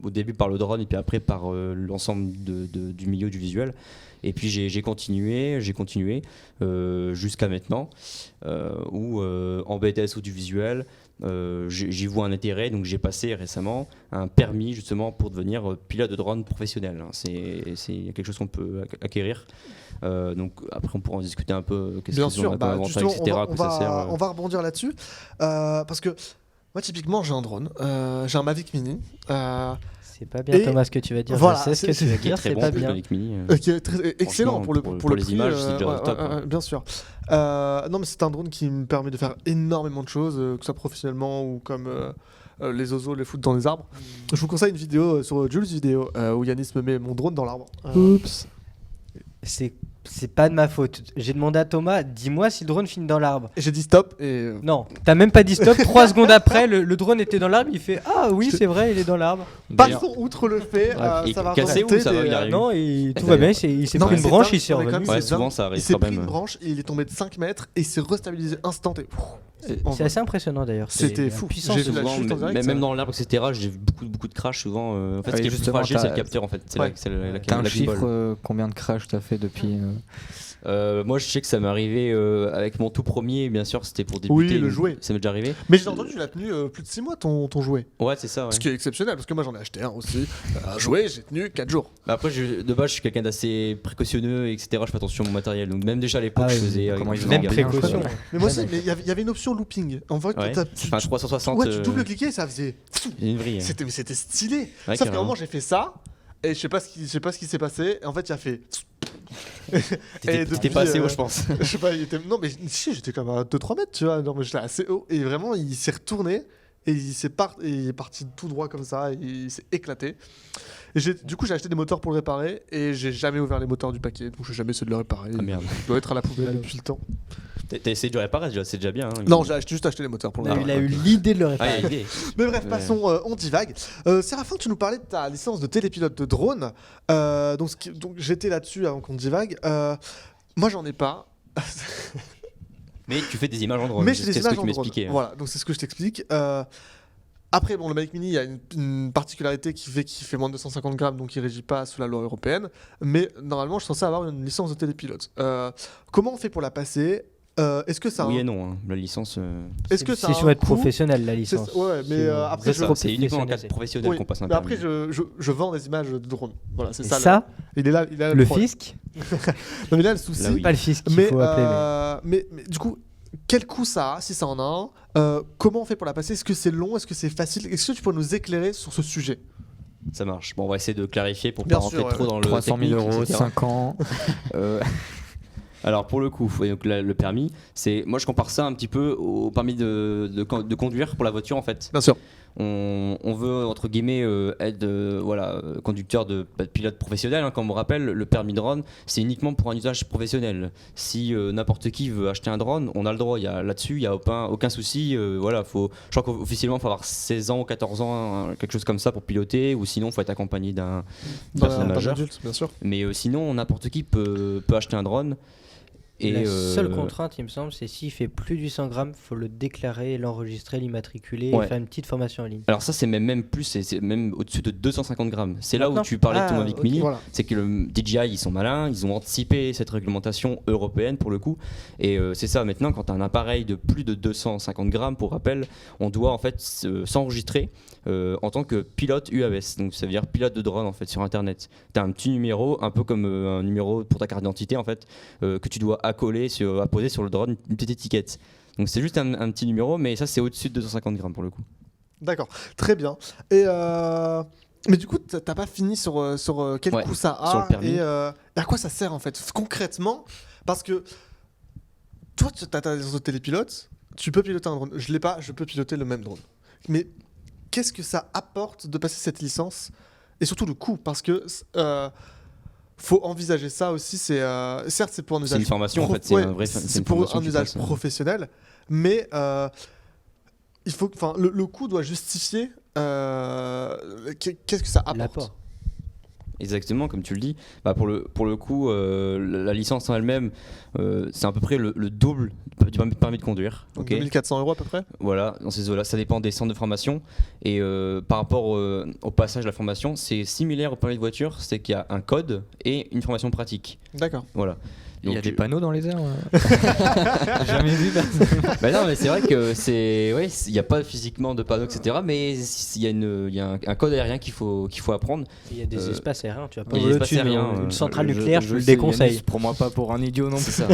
au début par le drone et puis après par l'ensemble du milieu du visuel. Et puis j'ai continué jusqu'à maintenant, où en BTS ou du visuel, j'y vois un intérêt, donc j'ai passé récemment un permis justement pour devenir pilote de drone professionnel. C'est quelque chose qu'on peut acquérir. Donc après on pourra en discuter un peu, qu'est-ce Bien qu'ils sûr, ont comme avantage, etc. on va rebondir là-dessus, parce que moi typiquement j'ai un drone, j'ai un Mavic Mini. C'est pas bien, Thomas, ce que tu vas dire. Voilà, je sais ce que tu vas dire, c'est bon, pas bien. Qui est excellent pour le les prix, images, c'est déjà top. Bien sûr. Non, mais c'est un drone qui me permet de faire énormément de choses, que ce soit professionnellement ou comme les oiseaux les foutre dans les arbres. Je vous conseille une vidéo sur Jules Vidéo où Yanis me met mon drone dans l'arbre. Oups. C'est pas de ma faute. J'ai demandé à Thomas, dis-moi si le drone finit dans l'arbre. Et j'ai dit stop et... Non, t'as même pas dit stop. 3 secondes après, le drone était dans l'arbre. Il fait ah oui, c'est vrai, il est dans l'arbre. Passons outre le fait, il ça va cassé ou ça va, il arrive. Non, tout va bien. Il s'est pris une branche, il s'est revenu. Ouais, souvent ça arrive il s'est quand pris même. une branche et il est tombé de 5 mètres et il s'est restabilisé instantané. C'est assez impressionnant d'ailleurs. C'était fou. J'ai vu même dans l'arbre, etc. J'ai vu beaucoup de crash souvent. En fait, ce qui est le plus fragile, c'est le capteur en fait. T'as un chiffre, combien de crash t'as fait depuis moi je sais que ça m'est arrivé avec mon tout premier, bien sûr c'était pour débuter. Oui, le jouet. Ça m'est déjà arrivé. Mais j'ai entendu que tu l'as tenu plus de 6 mois ton jouet. Ouais, c'est ça. Ouais. Ce qui est exceptionnel parce que moi j'en ai acheté un aussi. Un jouet, j'ai tenu 4 jours. Bah après, de base je suis quelqu'un d'assez précautionneux, etc. Je fais attention à mon matériel. Donc même déjà à l'époque, je faisais. Même précaution. Mais moi aussi, il y avait une option looping. En fait, enfin 360. Ouais, tu double-cliquais et ça faisait. Une vrille. C'était stylé. Ouais, sauf qu'à un moment j'ai fait ça. Et je sais pas ce qui s'est passé. Et en fait, il a fait. T'étais pas assez haut, je pense. Je sais pas, non, mais si, j'étais quand même à 2-3 mètres, tu vois. Non, mais j'étais assez haut. Et vraiment, il s'est retourné. Et il est parti tout droit comme ça. Et il s'est éclaté. Et du coup, j'ai acheté des moteurs pour le réparer. Et j'ai jamais ouvert les moteurs du paquet. Donc, j'ai jamais essayé de le réparer. Ah merde. Il doit être à la poubelle depuis le temps. T'as essayé de le réparer, c'est déjà bien. Hein, non, j'ai juste acheté les moteurs pour le réparer. Il a eu l'idée de le réparer. Mais bref, passons, on divague. Séraphin, tu nous parlais de ta licence de télépilote de drone. Donc j'étais là-dessus avant qu'on divague. Moi, j'en ai pas. Mais tu fais des images en drone. Mais je fais des images en drone. M'expliquais. Voilà, donc c'est ce que je t'explique. Après, bon, le Mavic Mini, il y a une particularité qui fait qu'il fait moins de 250 grammes, donc il régit pas sous la loi européenne. Mais normalement, je suis censé avoir une licence de télépilote. Comment on fait pour la passer? Est-ce que ça oui et non, hein. La licence. Est-ce que c'est sur être professionnel la licence? Ouais, mais après c'est uniquement en cadre professionnel qu'on passe un permis. Mais après, je vends des images de drone. Voilà, c'est ça. Ça, il est là, le fisc. Non mais là le souci. Là, oui. Pas le fisc qu'il faut appeler. Mais du coup, quel coût ça a si ça en a un? Comment on fait pour la passer? Est-ce que c'est long? Est-ce que c'est facile? Est-ce que tu peux nous éclairer sur ce sujet? Ça marche. Bon, on va essayer de clarifier pour Bien pas sûr, rentrer trop dans le 300 000 euros, 5 ans. Alors pour le coup, donc le permis, c'est moi je compare ça un petit peu au permis de conduire pour la voiture en fait. Bien sûr. On veut entre guillemets être conducteur de pilote professionnel. Hein, comme on rappelle, le permis drone, c'est uniquement pour un usage professionnel. Si n'importe qui veut acheter un drone, on a le droit. Là-dessus, il y a aucun souci. Je crois qu'officiellement, il faut avoir 16 ans ou 14 ans, quelque chose comme ça pour piloter, ou sinon, il faut être accompagné d'un personne majeure. Adulte, bien sûr. Mais sinon, n'importe qui peut acheter un drone. Et la seule contrainte, il me semble, c'est s'il fait plus de 800 grammes, il faut le déclarer, l'enregistrer, l'immatriculer et faire une petite formation en ligne. Alors ça, c'est même plus, c'est même au-dessus de 250 grammes. C'est là où tu parlais de ton Mavic Mini, c'est que le DJI, ils sont malins, ils ont anticipé cette réglementation européenne pour le coup. Et c'est ça, maintenant, quand tu as un appareil de plus de 250 grammes, pour rappel, on doit en fait s'enregistrer en tant que pilote UAS, donc ça veut dire pilote de drone en fait sur internet. Tu as un petit numéro, un peu comme un numéro pour ta carte d'identité en fait, que tu dois apposer sur le drone, une petite étiquette. Donc c'est juste un petit numéro, mais ça c'est au-dessus de 250 grammes pour le coup. D'accord, très bien. Et mais du coup, t'as pas fini sur quel coût ça a et à quoi ça sert en fait concrètement, parce que toi, t'as ta licence de télépilote, tu peux piloter un drone. Je l'ai pas, je peux piloter le même drone. Mais qu'est-ce que ça apporte de passer cette licence et surtout le coût, parce que faut envisager ça aussi. Certes, c'est pour un usage. C'est une formation en fait. C'est pour un usage professionnel, mais il faut, le coût doit justifier. Qu'est-ce que ça apporte? Exactement, comme tu le dis. Pour le coup, la licence en elle-même, c'est à peu près le double du permis de conduire. Donc 2400 € à peu près. Voilà, dans ces eaux-là, ça dépend des centres de formation. Et par rapport au passage de la formation, c'est similaire au permis de voiture, c'est qu'il y a un code et une formation pratique. D'accord. Voilà. Il y a des panneaux dans les airs. Jamais vu personne. Non, mais c'est vrai que il n'y a pas physiquement de panneaux, etc. Mais il y a un code aérien qu'il faut apprendre. Il y a des espaces aériens, tu vas pas il y a des espaces aériens, une centrale nucléaire, je te le déconseille. Prends-moi pas pour un idiot non plus. C'est ça.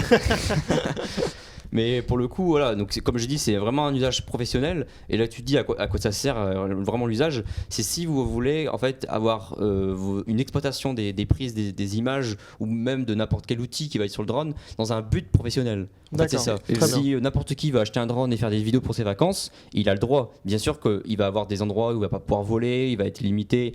Mais pour le coup, voilà, donc comme je dis, c'est vraiment un usage professionnel. Et là, tu te dis à quoi ça sert vraiment l'usage. C'est si vous voulez en fait avoir une exploitation des prises, des images ou même de n'importe quel outil qui va être sur le drone dans un but professionnel. En fait, c'est ça. Et si n'importe qui va acheter un drone et faire des vidéos pour ses vacances, il a le droit. Bien sûr qu'il va avoir des endroits où il va pas pouvoir voler, il va être limité.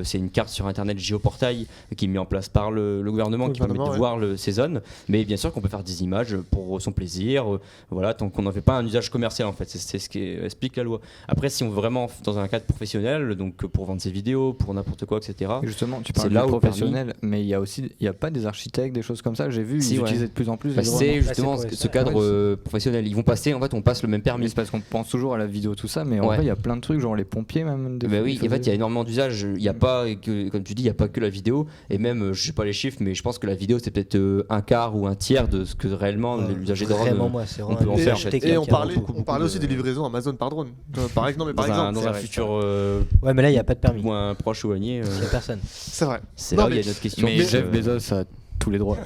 C'est une carte sur internet Géoportail qui est mise en place par le gouvernement qui permet de voir ces zones. Mais bien sûr qu'on peut faire des images pour son plaisir. Voilà, tant qu'on n'en fait pas un usage commercial en fait, c'est ce qu'explique la loi. Après, si on veut vraiment dans un cadre professionnel, donc pour vendre ses vidéos, pour n'importe quoi, etc. Et justement, tu parles de professionnel, mais il y a pas des architectes, des choses comme ça. J'ai vu, ils utilisaient de plus en plus. C'est justement ce cadre professionnel. Ils vont passer, en fait, on passe le même permis. C'est parce qu'on pense toujours à la vidéo, tout ça, mais en vrai, il y a plein de trucs, genre les pompiers même. Oui, en fait, il y a énormément d'usages. Il y a pas, comme tu dis, il y a pas que la vidéo, et même, je sais pas les chiffres, mais je pense que la vidéo c'est peut-être un quart ou un tiers de ce que réellement l'usager de drone on peut en faire. Et on parlait aussi des livraisons Amazon par drone. Par exemple, dans un futur. Ouais, mais là il n'y a pas de permis. Moins proche ou éloigné. Il n'y a personne. C'est vrai. C'est là où il y a notre question. Mais Jeff Bezos a tous les droits.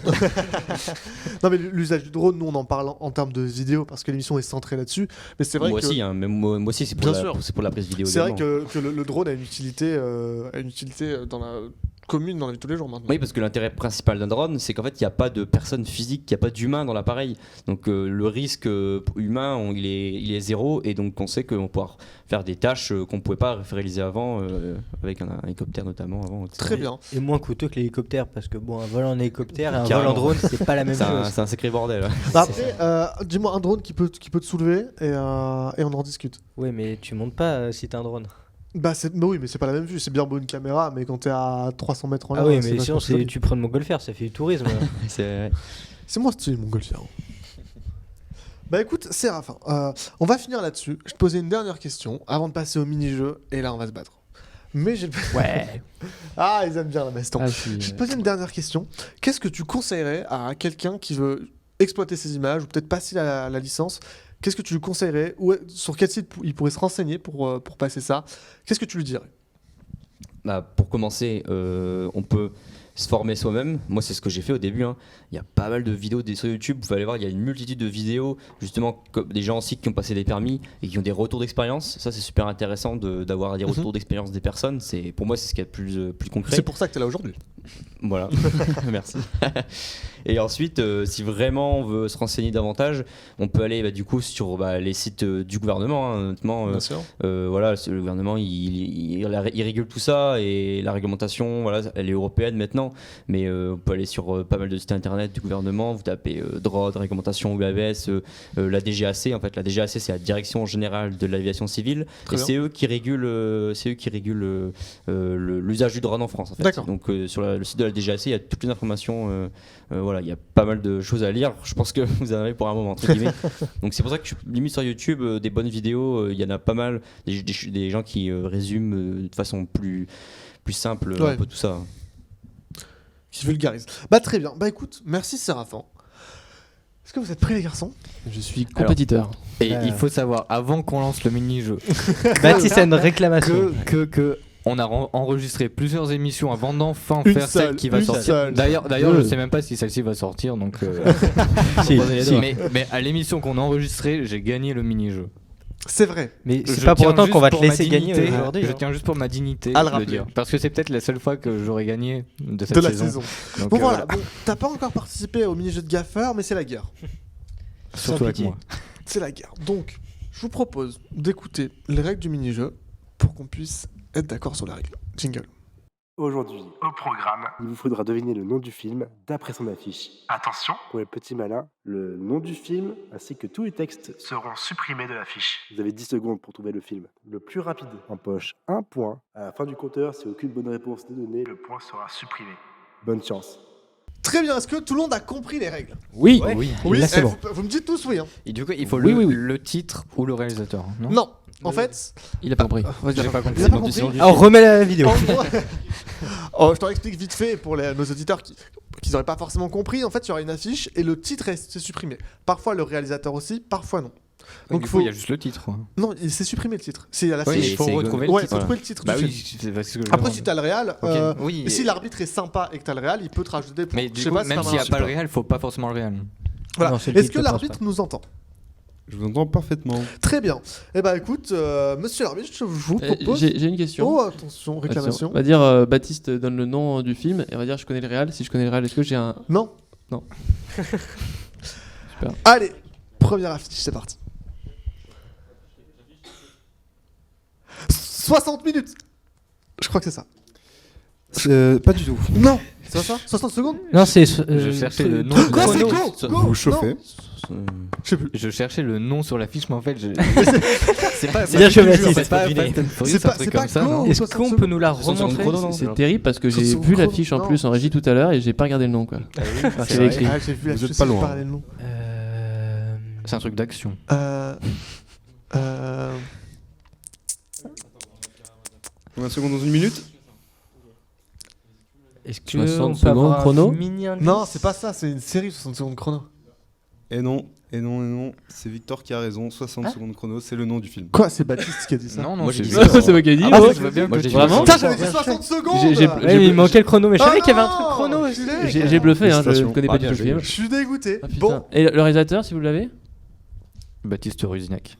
Non, mais l'usage du drone, nous on en parle en termes de vidéo parce que l'émission est centrée là-dessus. Mais c'est vrai moi aussi, moi aussi, c'est pour la prise vidéo. C'est vrai que le drone a une utilité dans la commune dans la vie de tous les jours maintenant. Oui, parce que l'intérêt principal d'un drone, c'est qu'en fait, il n'y a pas de personne physique, il n'y a pas d'humain dans l'appareil. Donc le risque humain, il est zéro, et donc on sait qu'on va pouvoir faire des tâches qu'on ne pouvait pas réaliser avant, avec un hélicoptère notamment avant. Etc. Très bien. Et moins coûteux que l'hélicoptère, parce que bon, un vol en hélicoptère et un vol en drone, c'est pas la même chose. C'est un sacré bordel. Après, dis-moi un drone qui peut te soulever et on en discute. Oui, mais tu montes pas si t'as un drone. Mais oui, mais c'est pas la même vue. C'est bien beau une caméra, mais quand t'es à 300 mètres en l'air. Ah oui, mais sinon, tu prends le montgolfière, ça fait du tourisme. C'est moi stylé, montgolfière. Bah écoute, Séraphin, on va finir là-dessus. Je te posais une dernière question avant de passer au mini-jeu, et là on va se battre. Mais j'ai... Ouais. Ah, ils aiment bien la baston. Je vais te poser une dernière question. Qu'est-ce que tu conseillerais à quelqu'un qui veut exploiter ces images, ou peut-être passer la licence? Qu'est-ce que tu lui conseillerais? Sur quel site il pourrait se renseigner pour passer ça? Qu'est-ce que tu lui dirais? Pour commencer, on peut se former soi-même. Moi, c'est ce que j'ai fait au début. Il y a pas mal de vidéos sur YouTube. Vous pouvez aller voir, il y a une multitude de vidéos, justement, des gens aussi qui ont passé des permis et qui ont des retours d'expérience. Ça, c'est super intéressant d'avoir des retours d'expérience des personnes. Pour moi, c'est ce qu'il y a de plus concret. C'est pour ça que tu es là aujourd'hui. Voilà, merci. Et ensuite, si vraiment on veut se renseigner davantage, on peut aller du coup sur les sites du gouvernement. Honnêtement, voilà, le gouvernement il régule tout ça, et la réglementation, voilà, elle est européenne maintenant, mais on peut aller sur pas mal de sites internet du gouvernement. Vous tapez DROD, réglementation UAS, la DGAC. En fait, la DGAC, c'est la Direction Générale de l'Aviation Civile, et c'est eux qui régulent l'usage du drone en France. En fait. D'accord. Donc sur le site de la DGAC, il y a toutes les informations. Voilà, il y a pas mal de choses à lire. Je pense que vous en avez pour un moment, entre guillemets. Donc c'est pour ça que je limite sur YouTube des bonnes vidéos. Il y en a pas mal, des gens qui résument de façon plus simple un peu tout ça. Qui vulgarise. Très bien. Écoute, merci Séraphin. Est-ce que vous êtes prêts les garçons? Je suis compétiteur. Et il faut savoir, avant qu'on lance le mini-jeu, Baptiste a une réclamation. que on a enregistré plusieurs émissions avant d'enfin faire celle qui va sortir. D'ailleurs, je sais même pas si celle-ci va sortir, donc. Mais à l'émission qu'on a enregistrée, j'ai gagné le mini-jeu. C'est vrai. Mais c'est pas pour autant qu'on va te laisser gagner aujourd'hui. Je tiens juste pour ma dignité de le dire. Parce que c'est peut-être la seule fois que j'aurais gagné de cette saison. Donc, bon voilà, t'as pas encore participé au mini-jeu de Gaffer, mais c'est la guerre. Surtout avec moi. C'est la guerre. Donc, je vous propose d'écouter les règles du mini-jeu pour qu'on puisse être d'accord sur la règle. Jingle. Aujourd'hui, au programme, il vous faudra deviner le nom du film d'après son affiche. Attention, pour les petits malins, le nom du film ainsi que tous les textes seront supprimés de l'affiche. Vous avez 10 secondes pour trouver le film. Le plus rapide empoche 1 point. À la fin du compteur, si aucune bonne réponse n'est donnée, le point sera supprimé. Bonne chance. Très bien, est-ce que tout le monde a compris les règles? Oui. Oui, Là, c'est bon. vous me dites tous oui. Hein. Et du coup, il faut Oui, oui. le titre ou le réalisateur, non? Non, en fait... Il a pas compris. J'ai pas compris. Il a pas compris. Ah, on remet la vidéo. En gros, je t'en explique vite fait pour nos auditeurs qui n'auraient pas forcément compris. En fait, il y aura une affiche et le titre est supprimé. Parfois le réalisateur aussi, parfois non. Donc du coup, il y a juste le titre. Quoi. Non, c'est supprimé le titre. C'est à l'affiche. Oui, il faut retrouver le titre. Faut trouver le titre bah du oui, film. c'est que Après, si t'as le réal, oui, si l'arbitre est sympa et que t'as le réal, il peut te rajouter des points. Mais du coup, même s'il n'y a pas le réal, il faut pas forcément le réal. Voilà. Non, c'est le Est-ce titre, que je pense l'arbitre nous entend? Je vous entends parfaitement. Très bien. Eh ben écoute, monsieur l'arbitre, je vous propose... J'ai une question. Oh, attention, réclamation. On va dire Baptiste donne le nom du film et on va dire je connais le réal. Si je connais le réal, est-ce que j'ai un... Non. Non. Super. Allez, première affiche, c'est parti. 60 minutes. Je crois que c'est ça. Pas du tout. Non. C'est pas ça 60 secondes. Non, c'est. Je cherchais le nom. Quoi, c'est go. Vous chauffez. Je sais plus. Je cherchais le nom sur l'affiche, mais en fait, c'est pas bien joué, Baptiste. c'est pas C'est un truc comme ça, non? Est-ce qu'on peut nous la remontrer? C'est terrible parce que j'ai vu l'affiche en plus en régie tout à l'heure et j'ai pas regardé le nom quoi. Alors qu'il avait écrit. J'ai vu Vous êtes pas loin. C'est un truc d'action. 20 secondes dans une minute. Est-ce que 60 on peut secondes avoir un chrono mini indice? Non, c'est pas ça, c'est une série 60 secondes chrono. Et non, c'est Victor qui a raison. 60 secondes chrono, c'est le nom du film. Quoi, c'est Baptiste qui a dit ça? Non, Moi, j'ai dit ça. C'est moi qui ai dit. Ah, ouais. je veux bien. Moi, j'ai dit Vraiment? Putain, j'avais dit 60 secondes. Il manquait le chrono, mais je savais qu'il y avait un truc non, chrono. J'ai bluffé, hein, je Félicitations. connais pas du bien tout le joué. film. Je suis dégoûté. Ah, putain. Bon, Et le réalisateur, si vous l'avez? Baptiste Rusinac.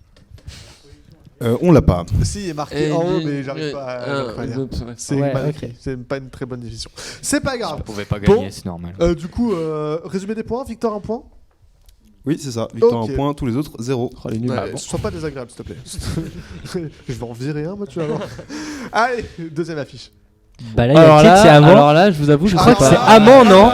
On l'a pas. si, il est marqué en haut, mais j'arrive pas à le lire. C'est c'est pas une très bonne décision. C'est pas Je grave. pouvais pas Bon. gagner, c'est normal. Du coup, résumé des points. Victor, un point. Oui, c'est ça. Victor Ok. un point, tous les autres 0. Oh, les nuls. Ouais, sois pas désagréable, s'il te plaît. Je vais en virer un, moi, tu vas voir. Allez, deuxième affiche. Bah là, il y a Kate, c'est Amand. Alors là, je vous avoue, je crois sais que c'est pas. Amand, non?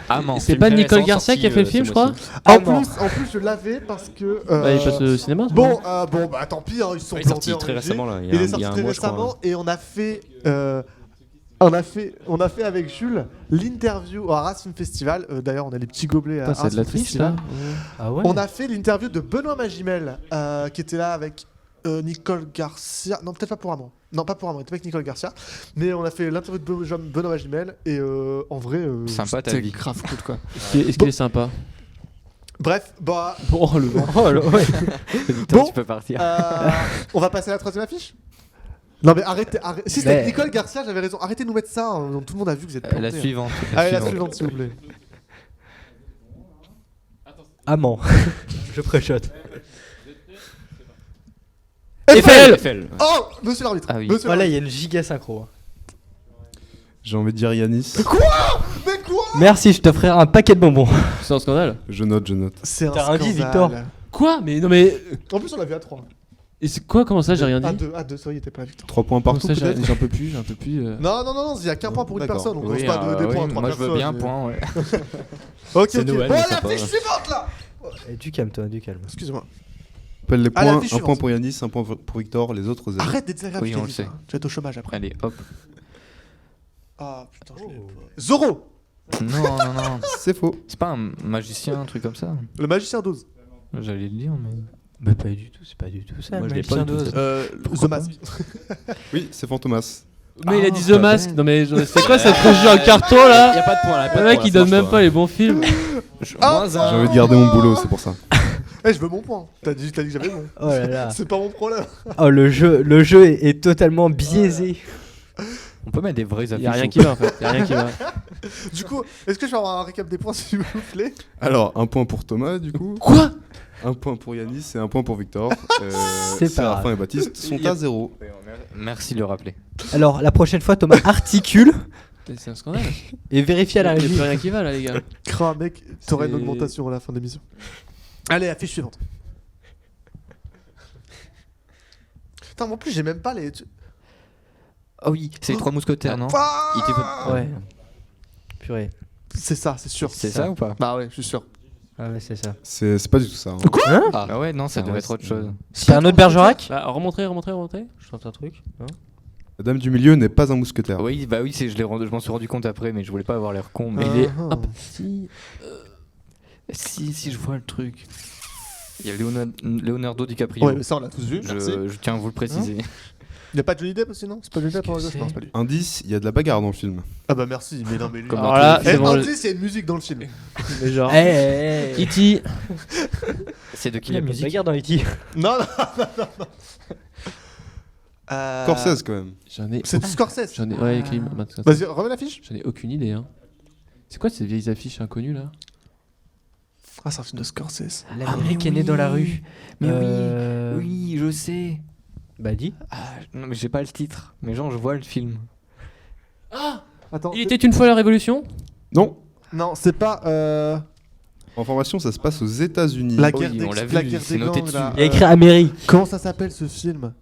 Amand. C'est pas Nicole Garcia qui a fait le film, je crois. En plus, je l'avais parce que. Bah, il passe au cinéma. Bon, bah tant pis, hein, ils se sont Il est plantés sorti en très régie. récemment là. Il est sorti y a un très mois, je crois. récemment et on a fait avec Jules l'interview au Arras Film Festival. D'ailleurs, on a les petits gobelets à Putain, c'est Arras de la Film triche Festival. là. Ah ouais. On a fait l'interview de Benoît Magimel qui était là avec Nicole Garcia. Non, peut-être pas pour Amand. Non, pas pour Amand, il était avec Nicole Garcia. Mais on a fait l'interview de Benoît Magimel et en vrai, Sympa ta c'était vie. grave cool quoi. Est-ce qu'il est sympa? Bref, bah. Bon, le vent. Victor, Bon, tu peux partir. on va passer à la troisième affiche. Non mais arrêtez. Si c'était Mais- Nicole Garcia, j'avais raison. Arrêtez de nous mettre ça. Hein. Tout le monde a vu que vous êtes La plantés, hein. suivante. Allez, la suivante, s'il vous plaît. Amand. Je préchote. Eiffel. Oh, monsieur l'arbitre. Ah oui. Monsieur Voilà, il l'arbitre. y a une giga synchro. J'ai envie de dire Yanis. Mais quoi? Merci, je t'offrirai un paquet de bonbons. C'est un scandale. Je note. C'est un T'as rien dit, scandale. Victor. Quoi? Mais non, mais. En plus, on l'a vu à 3. Et c'est quoi? Comment ça? J'ai rien dit. À 2, ça y était pas Victor. 3 points Comment partout ça, peut-être. j'en peux plus. Non, il y a qu'un point pour une D'accord. personne. On Oui, commence pas à donner des points à 3 moi je personnes. veux bien un point, ouais. Ok, C'est ok. Noël, Bon, mais la sympa. fiche suivante là. Du calme-toi, du calme. Excuse-moi. Appelle les Allez, points. affiche Un point suivante. pour Yanis, un point pour Victor, les autres 0. Arrête d'être désagréable. Oui, je t'ai on le dit, sait. ça. Tu vas être au chômage après. Allez, hop. Ah putain, je l'ai pas. Zorro. Non. C'est faux. C'est pas un magicien, un truc comme ça. Le magicien d'Oz. J'allais le dire, mais. Mais pas du tout, c'est pas du tout ça. Moi, le je l'ai pas magicien du tout, d'Oz. The Mask. Oui, c'est Fantomas. Mais il a dit Ah, The Mask. Non, mais c'est quoi cette triche en carton Y là? a pas de point là. Le mec il donne même pas les bons films. Moins J'ai un. envie de garder mon boulot, c'est pour ça. Eh, je veux mon point. T'as dit que j'avais mon. Oh là là. C'est pas mon problème. Oh, le jeu est totalement biaisé. On peut mettre des vraies affiches. Y'a rien qui va en fait. Y'a rien qui va. Du coup, est-ce que je vais avoir un récap des points s'il vous plaît? Alors, un point pour Thomas du coup. Quoi? Un point pour Yanis et un point pour Victor. C'est pas Séraphin grave. et Baptiste sont à 0. Merci de le rappeler. Alors, la prochaine fois, Thomas articule C'est un scandale. et vérifie à la Y'a régie. plus rien qui va là, les gars. Crah, mec, t'aurais une C'est- augmentation à la fin de l'émission. Allez, affiche suivante. Putain, moi en plus, j'ai même pas les. Ah oui, c'est les 3 mousquetaires, non Ouais. Purée. C'est ça, c'est sûr. C'est ça ou pas? Bah ouais, je suis sûr. Ah ouais, c'est ça. C'est pas du tout ça. Hein. Quoi? Ah ouais, non, ça devait être autre chose. C'est un autre Bergerac? Bah, remontrez. Je tente un truc. Non La dame du milieu n'est pas un mousquetaire. Oui, bah oui, je m'en suis rendu compte après, mais je voulais pas avoir l'air con. Mais Il est. Ah. Hop, si, je vois le truc. Il y a Leonardo DiCaprio. Ouais, mais ça on l'a tous vu. Merci. Je tiens à vous le préciser. Il y a pas de Johnny Depp aussi, non? C'est pas Johnny Depp, non, c'est pas lui. Indice, il y a de la bagarre dans le film. Ah bah merci, mais non, mais lui. Alors là, c'est bon. Indice, il y a une musique dans le film. Mais genre. Hey. E.T. C'est de qui Il y a la pas de musique? bagarre dans E.T. Non. Scorsese quand même. J'en ai. C'est du Scorsese. J'en ai. Ouais, écrit. Vas-y, remets l'affiche. J'en ai aucune idée. Hein. C'est quoi ces vieilles affiches inconnues là? Ah, c'est un film de Scorsese. L'Amérique est née dans la rue. Mais oui, je sais. Bah dis. Non, mais j'ai pas le titre. Mais genre, je vois le film. Attends. Il était une fois la Révolution? Non. Non, c'est pas. En formation, ça se passe aux États-Unis. La guerre Oui, des on l'a la vu, guerre c'est des noté gangs, dessus. là. Il y a écrit Amérique. Comment ça s'appelle ce film?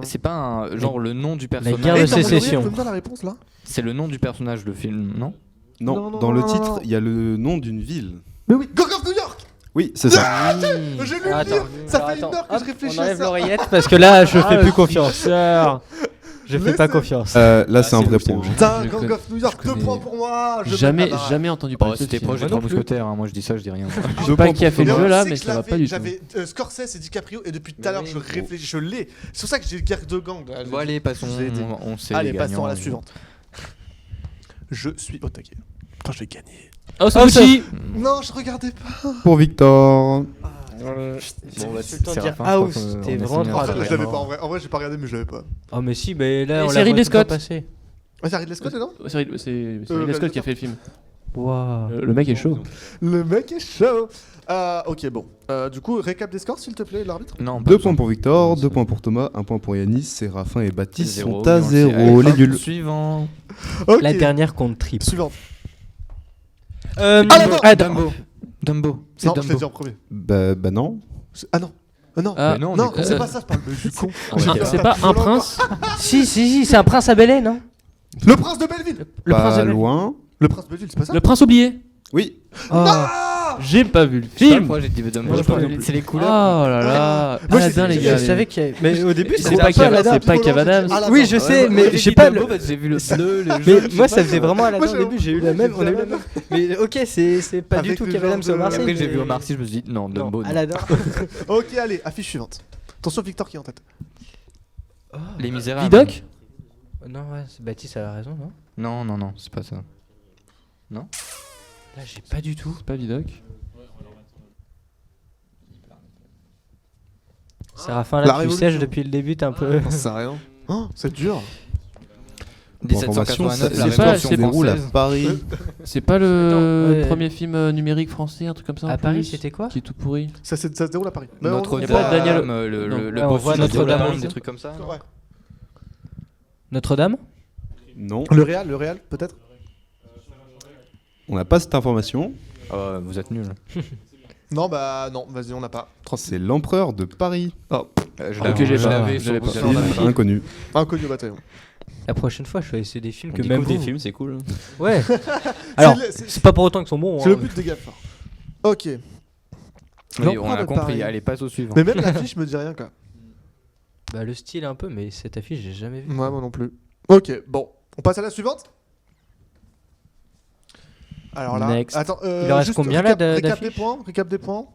C'est pas un, genre le nom du personnage. guerre de Attends, sécession. Tu peux me dire la réponse là? C'est le nom du personnage, le film, non? Non, Non, dans le non, titre, non. il y a le nom d'une ville. Mais oui, Gang of New York! Oui, c'est ça. J'ai lu le livre! Ça fait une heure que je réfléchis On à enlève ça! l'oreillette parce que là, je fais plus confiance. Je fais pas confiance. Là, c'est un vrai point. Putain, Je Gang connais- of New York, je 2 connais- points pour moi! Je Jamais, mets la barre. jamais entendu parler de ce C'était film. proche des 3 mousquetaires, hein. Moi je dis ça, je dis rien. Je sais pas qui a fait le Et jeu on là, sait mais que ça va j'avais- pas du tout. J'avais Scorsese et DiCaprio et depuis tout à Mais l'heure oui, je mais réfléchis, je l'ai. C'est pour ça que j'ai guerre de gang. Là. Bon, allez, passons. Je vous ai aidé. On sait Allez, les passons à la gagnants. suivante. Je suis au taquet. Quand je vais gagner. Oh, c'est aussi. Non, je regardais pas. Pour Victor. Bon, bah, C'est le temps de dire Séraphin, House, je crois qu'on- t'es on a vraiment signé trop un Ah, truc. je l'avais pas en vrai. En vrai, j'ai pas regardé, mais je l'avais pas. Oh mais si, mais là Et on c'est l'a Ridley tout le temps Scott. passé. Ah, c'est Ridley Scott, non? C'est Ridley Scott qui a fait le film. Waouh. Le mec est chaud. Le mec est chaud. Ok, bon. Du coup, récap des scores, s'il te plaît, l'arbitre. Non, 2 points pour Victor, 2 points pour Thomas, 1 point pour Yanis, Séraphin et Baptiste Zéro, sont à mais on le sait. 0. Allez, Les nuls. Suivant. Ok. La dernière compte triple. Suivante. Dumbo. Dumbo. C'est Non, je l'ai dit Dumbo. en premier. Bah non. Ah non. Non. Ah, Mais non, Non, mais- c'est pas ça, je parle de. Je suis con. C'est pas un prince? Si, c'est un prince à Bel-Air, non? Le prince de Belleville. Le prince Pas de Bel-Air. loin. Le prince de Belleville, c'est pas ça? Le prince oublié? Oui. J'ai pas vu le Je sais pas film. pourquoi j'ai dit Dumbo. Moi, Je sais pas, non plus. c'est les Oh couleurs. là là. Moi, j'ai Aladdin, dit- les gars. Je savais qu'il y avait. Mais au début, C'est c'était pas un peu Aladdin. c'est pas Kev Adams. Aladdin. Oui, je sais, mais j'ai pas le. J'ai vu le bleu, le Mais jaune. moi, ça faisait vraiment Aladdin Moi, au j'ai- début. J'ai eu la même. On a eu la même. Mais ok, c'est pas du Avec tout le Kev genre Adams de- au Marseille. Après, j'ai mais- vu Omar Sy, je me suis dit non, Dumbo. non. Aladdin. Ok, allez, affiche suivante. Attention, Victor qui est en tête. Les Misérables. Vidoc? Non, ouais, Baptiste a raison, non? Non, c'est pas ça. Là, j'ai pas du tout. C'est pas Vidoc. Séraphin, La là, tu Révolution. sèches depuis le début, t'es un peu. J'en sais rien. Oh, c'est dur. Pour information, 1789, la c'est pas- Révolution se déroule à française. Paris. C'est pas le ouais. premier film numérique français, un truc comme ça en À Paris, plus, c'était quoi? qui est tout pourri. Ça se déroule à Paris. Mais on- Notre on pas voit- Daniel- Dame, Non. le Ah, on bossu voit de Notre-Dame, Notre-Dame, des des trucs comme ça. Ouais. Notre-Dame? Non. Le Real, peut-être. On n'a pas cette information. Vous êtes nuls. Non, bah non, vas-y, on n'a pas. C'est l'empereur de Paris. Je Ok, l'avais j'ai pas, l'avais je sur l'avais pas. Google. Film inconnu. Inconnu au bataillon. La prochaine fois, je vais essayer des films On que découvre même des vous. films, c'est cool. Ouais. Alors, c'est c'est pas pour autant qu'ils sont bons. c'est le but des gaffes. Ok. Oui, L'empereur on a de compris. Paris. Allez, passe au suivant. Mais même l'affiche me dit rien, quoi. Bah, le style un peu, mais cette affiche, j'ai jamais vu. Ouais, moi non plus. Ok, bon. On passe à la suivante. Alors là, Next. attends, Il en reste juste combien, là, récap des d'affiches points, récap des points.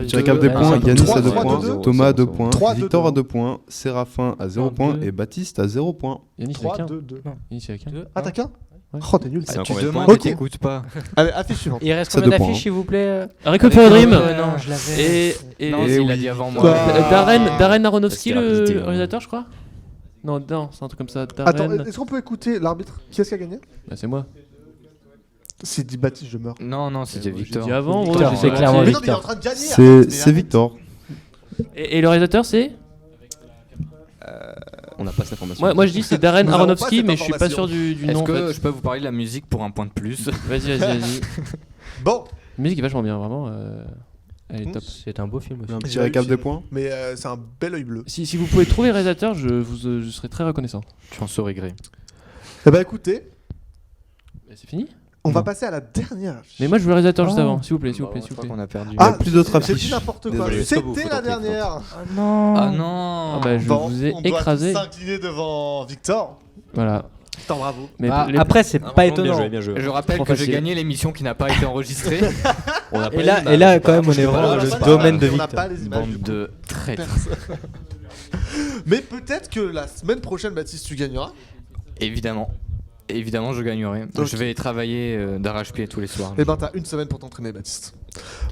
Tu récapes des points. Yanis trois, à 2 trois, points, deux, deux. Thomas à 2 Zéro, points, trois, deux, Victor à deux. 2 points, Séraphin à 0 Un, points deux. et Baptiste à 0 points. Yanis, il y a 3, qu'un. 2, 2. Yanis, il y a qu'un. Ah, t'as qu'un Ouais. Oh, t'es nul. C'est un Tu combien de demandes, points mais t'écoutes pas. Allez, affiche suivante. Il reste Ça combien dépend, d'affiches, hein. s'il vous plaît Record for a Dream. Non, je l'avais. Et Non, Et il oui. l'a dit avant moi. Bah, Darren Aronofsky, Parce qu'il a rapidité, le hein. réalisateur, je crois. Non, c'est un truc comme ça. Attends, Darren. est-ce qu'on peut écouter l'arbitre? Qui est-ce qui a gagné? Bah, c'est moi. C'est dit Baptiste, je meurs. Non, c'était J'ai Victor. dit avant. Victor, ouais, c'est j'ai- clairement Mais j'ai- non, mais il est en train de gagner. C'est Victor. Et le réalisateur, c'est On n'a pas cette information. moi je dis c'est Darren Nous avons pas Aronofsky, cette mais je suis pas information. sûr du Est-ce nom. En que fait. je peux vous parler de la musique pour un point de plus? Vas-y. Bon, La musique est vachement bien, vraiment. Elle est top. C'est un beau film aussi. Un petit J'ai récap réussi. des points. Mais c'est un bel œil bleu. Si vous pouvez trouver le réalisateur, je serais très reconnaissant. Tu en saurais gré. Eh bah écoutez, C'est fini. on va Non. passer à la dernière affiche. Mais moi je veux le réalisateur juste Oh. avant, s'il vous plaît, s'il vous Bah, plaît, je s'il vous crois plaît. qu'on a perdu. Ah, plus d'autres j'ai affiches. dit n'importe quoi. Désolé, jusqu'au bout, C'était faut la tenter, dernière. Ah non. Ah non. Ah bah, je Bon, vous ai on doit écrasé. tous s'incliner devant Victor. Voilà. Victor, bravo. Mais Ah, les- après, c'est Ah, pas franchement, étonnant. Bien joué, bien joué. Je rappelle Trop que j'ai facile. gagné l'émission qui n'a pas été enregistrée. On a pas Et les là, images. quand même, on est On vraiment a dans pas le les domaine de images, on n'a Victor. pas les images, Bande du coup. de traîtres. Mais peut-être que la semaine prochaine, Baptiste, tu gagneras. Évidemment. Évidemment, je gagnerai. Ok. Je vais travailler d'arrache-pied tous les soirs. Eh ben, t'as une semaine pour t'entraîner, Baptiste.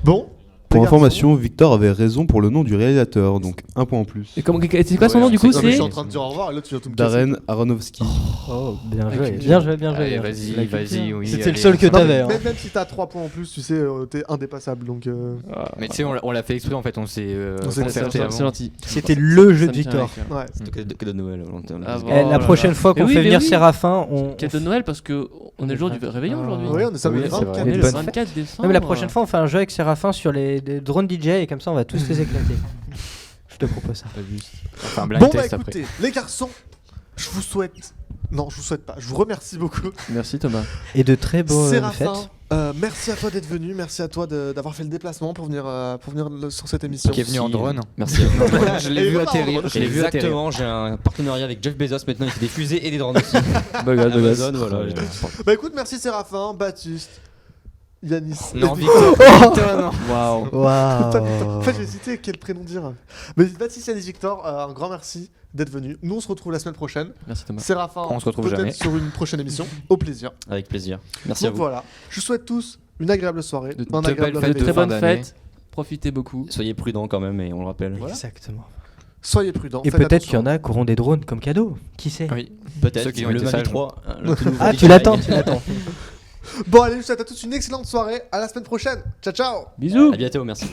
Bon. Pour les information, Victor avait raison pour le nom du réalisateur, donc un point en plus. Et c'est quoi son nom du coup? garçons. Non, mais je C'est suis en train de dire au revoir et là, tu viens tout me casser. Darren Aronofsky. Oh, bien joué. Ok. Bien joué, bien joué. Allez, bien joué. vas-y, La vas-y, culture. oui. C'était allez. le seul que Non, mais t'avais. hein. même si t'as 3 points en plus, tu sais, t'es indépassable. Donc, Mais tu sais, on l'a fait exprès en fait, on s'est On s'est concerté C'est avant. gentil. C'était le jeu Ça de me tient Victor. à cœur. ouais. C'est que de Noël. Ah, Eh, bon, la prochaine fois Mais qu'on oui, fait mais venir oui. Séraphin, on. Cadeau de Noël parce que on est le jour du réveillon aujourd'hui. Oui, on est samedi Oui, c'est 24 vrai. Et Le bonne 24 décembre. Non, mais la prochaine fois, on fait un jeu avec Séraphin sur les drones DJ et comme ça, on va tous les éclater. Je te propose ça. Pas juste. Enfin, un blind Bon, bah test après. écoutez, les garçons, je vous souhaite. Non, je vous souhaite pas. Je vous remercie beaucoup. Merci Thomas. Et de très beaux Séraphin, fêtes. merci à toi d'être venu. Merci à toi d'avoir fait le déplacement pour venir sur cette émission. Qui est venu en drone. Merci à vous. Je l'ai vu atterrir. Je l'ai vu atterrir. Exactement, j'ai un partenariat avec Jeff Bezos maintenant, il fait des fusées et des drones aussi. Amazon, voilà. Bah écoute, merci Séraphin, Baptiste, Yanis. Non, et Victor. Victor, non. Waouh. En fait, j'ai hésité quel prénom dire. Mais Baptiste, Yanis, Victor, un grand merci d'être venu. Nous, on se retrouve la semaine prochaine. Merci Thomas. Séraphin, On se retrouve peut-être jamais. sur une prochaine émission. Au plaisir. Avec plaisir. Merci à Donc vous. voilà, je vous souhaite tous une agréable soirée, De un belles agréable fêtes de réveillon. Très fin bonne d'année. fête. Profitez beaucoup. Soyez prudents quand même et on le rappelle. Exactement. Soyez prudents. Et faites peut-être qu'il y attention. en a qui auront des drones comme cadeau. Qui sait? Oui. Peut-être Ceux qui ont le été Mavic sages. 3. le tout nouveau Ah, DJI. tu l'attends, tu l'attends. Bon, allez, je vous souhaite à tous une excellente soirée. À la semaine prochaine. Ciao, ciao. Bisous. À bientôt, merci.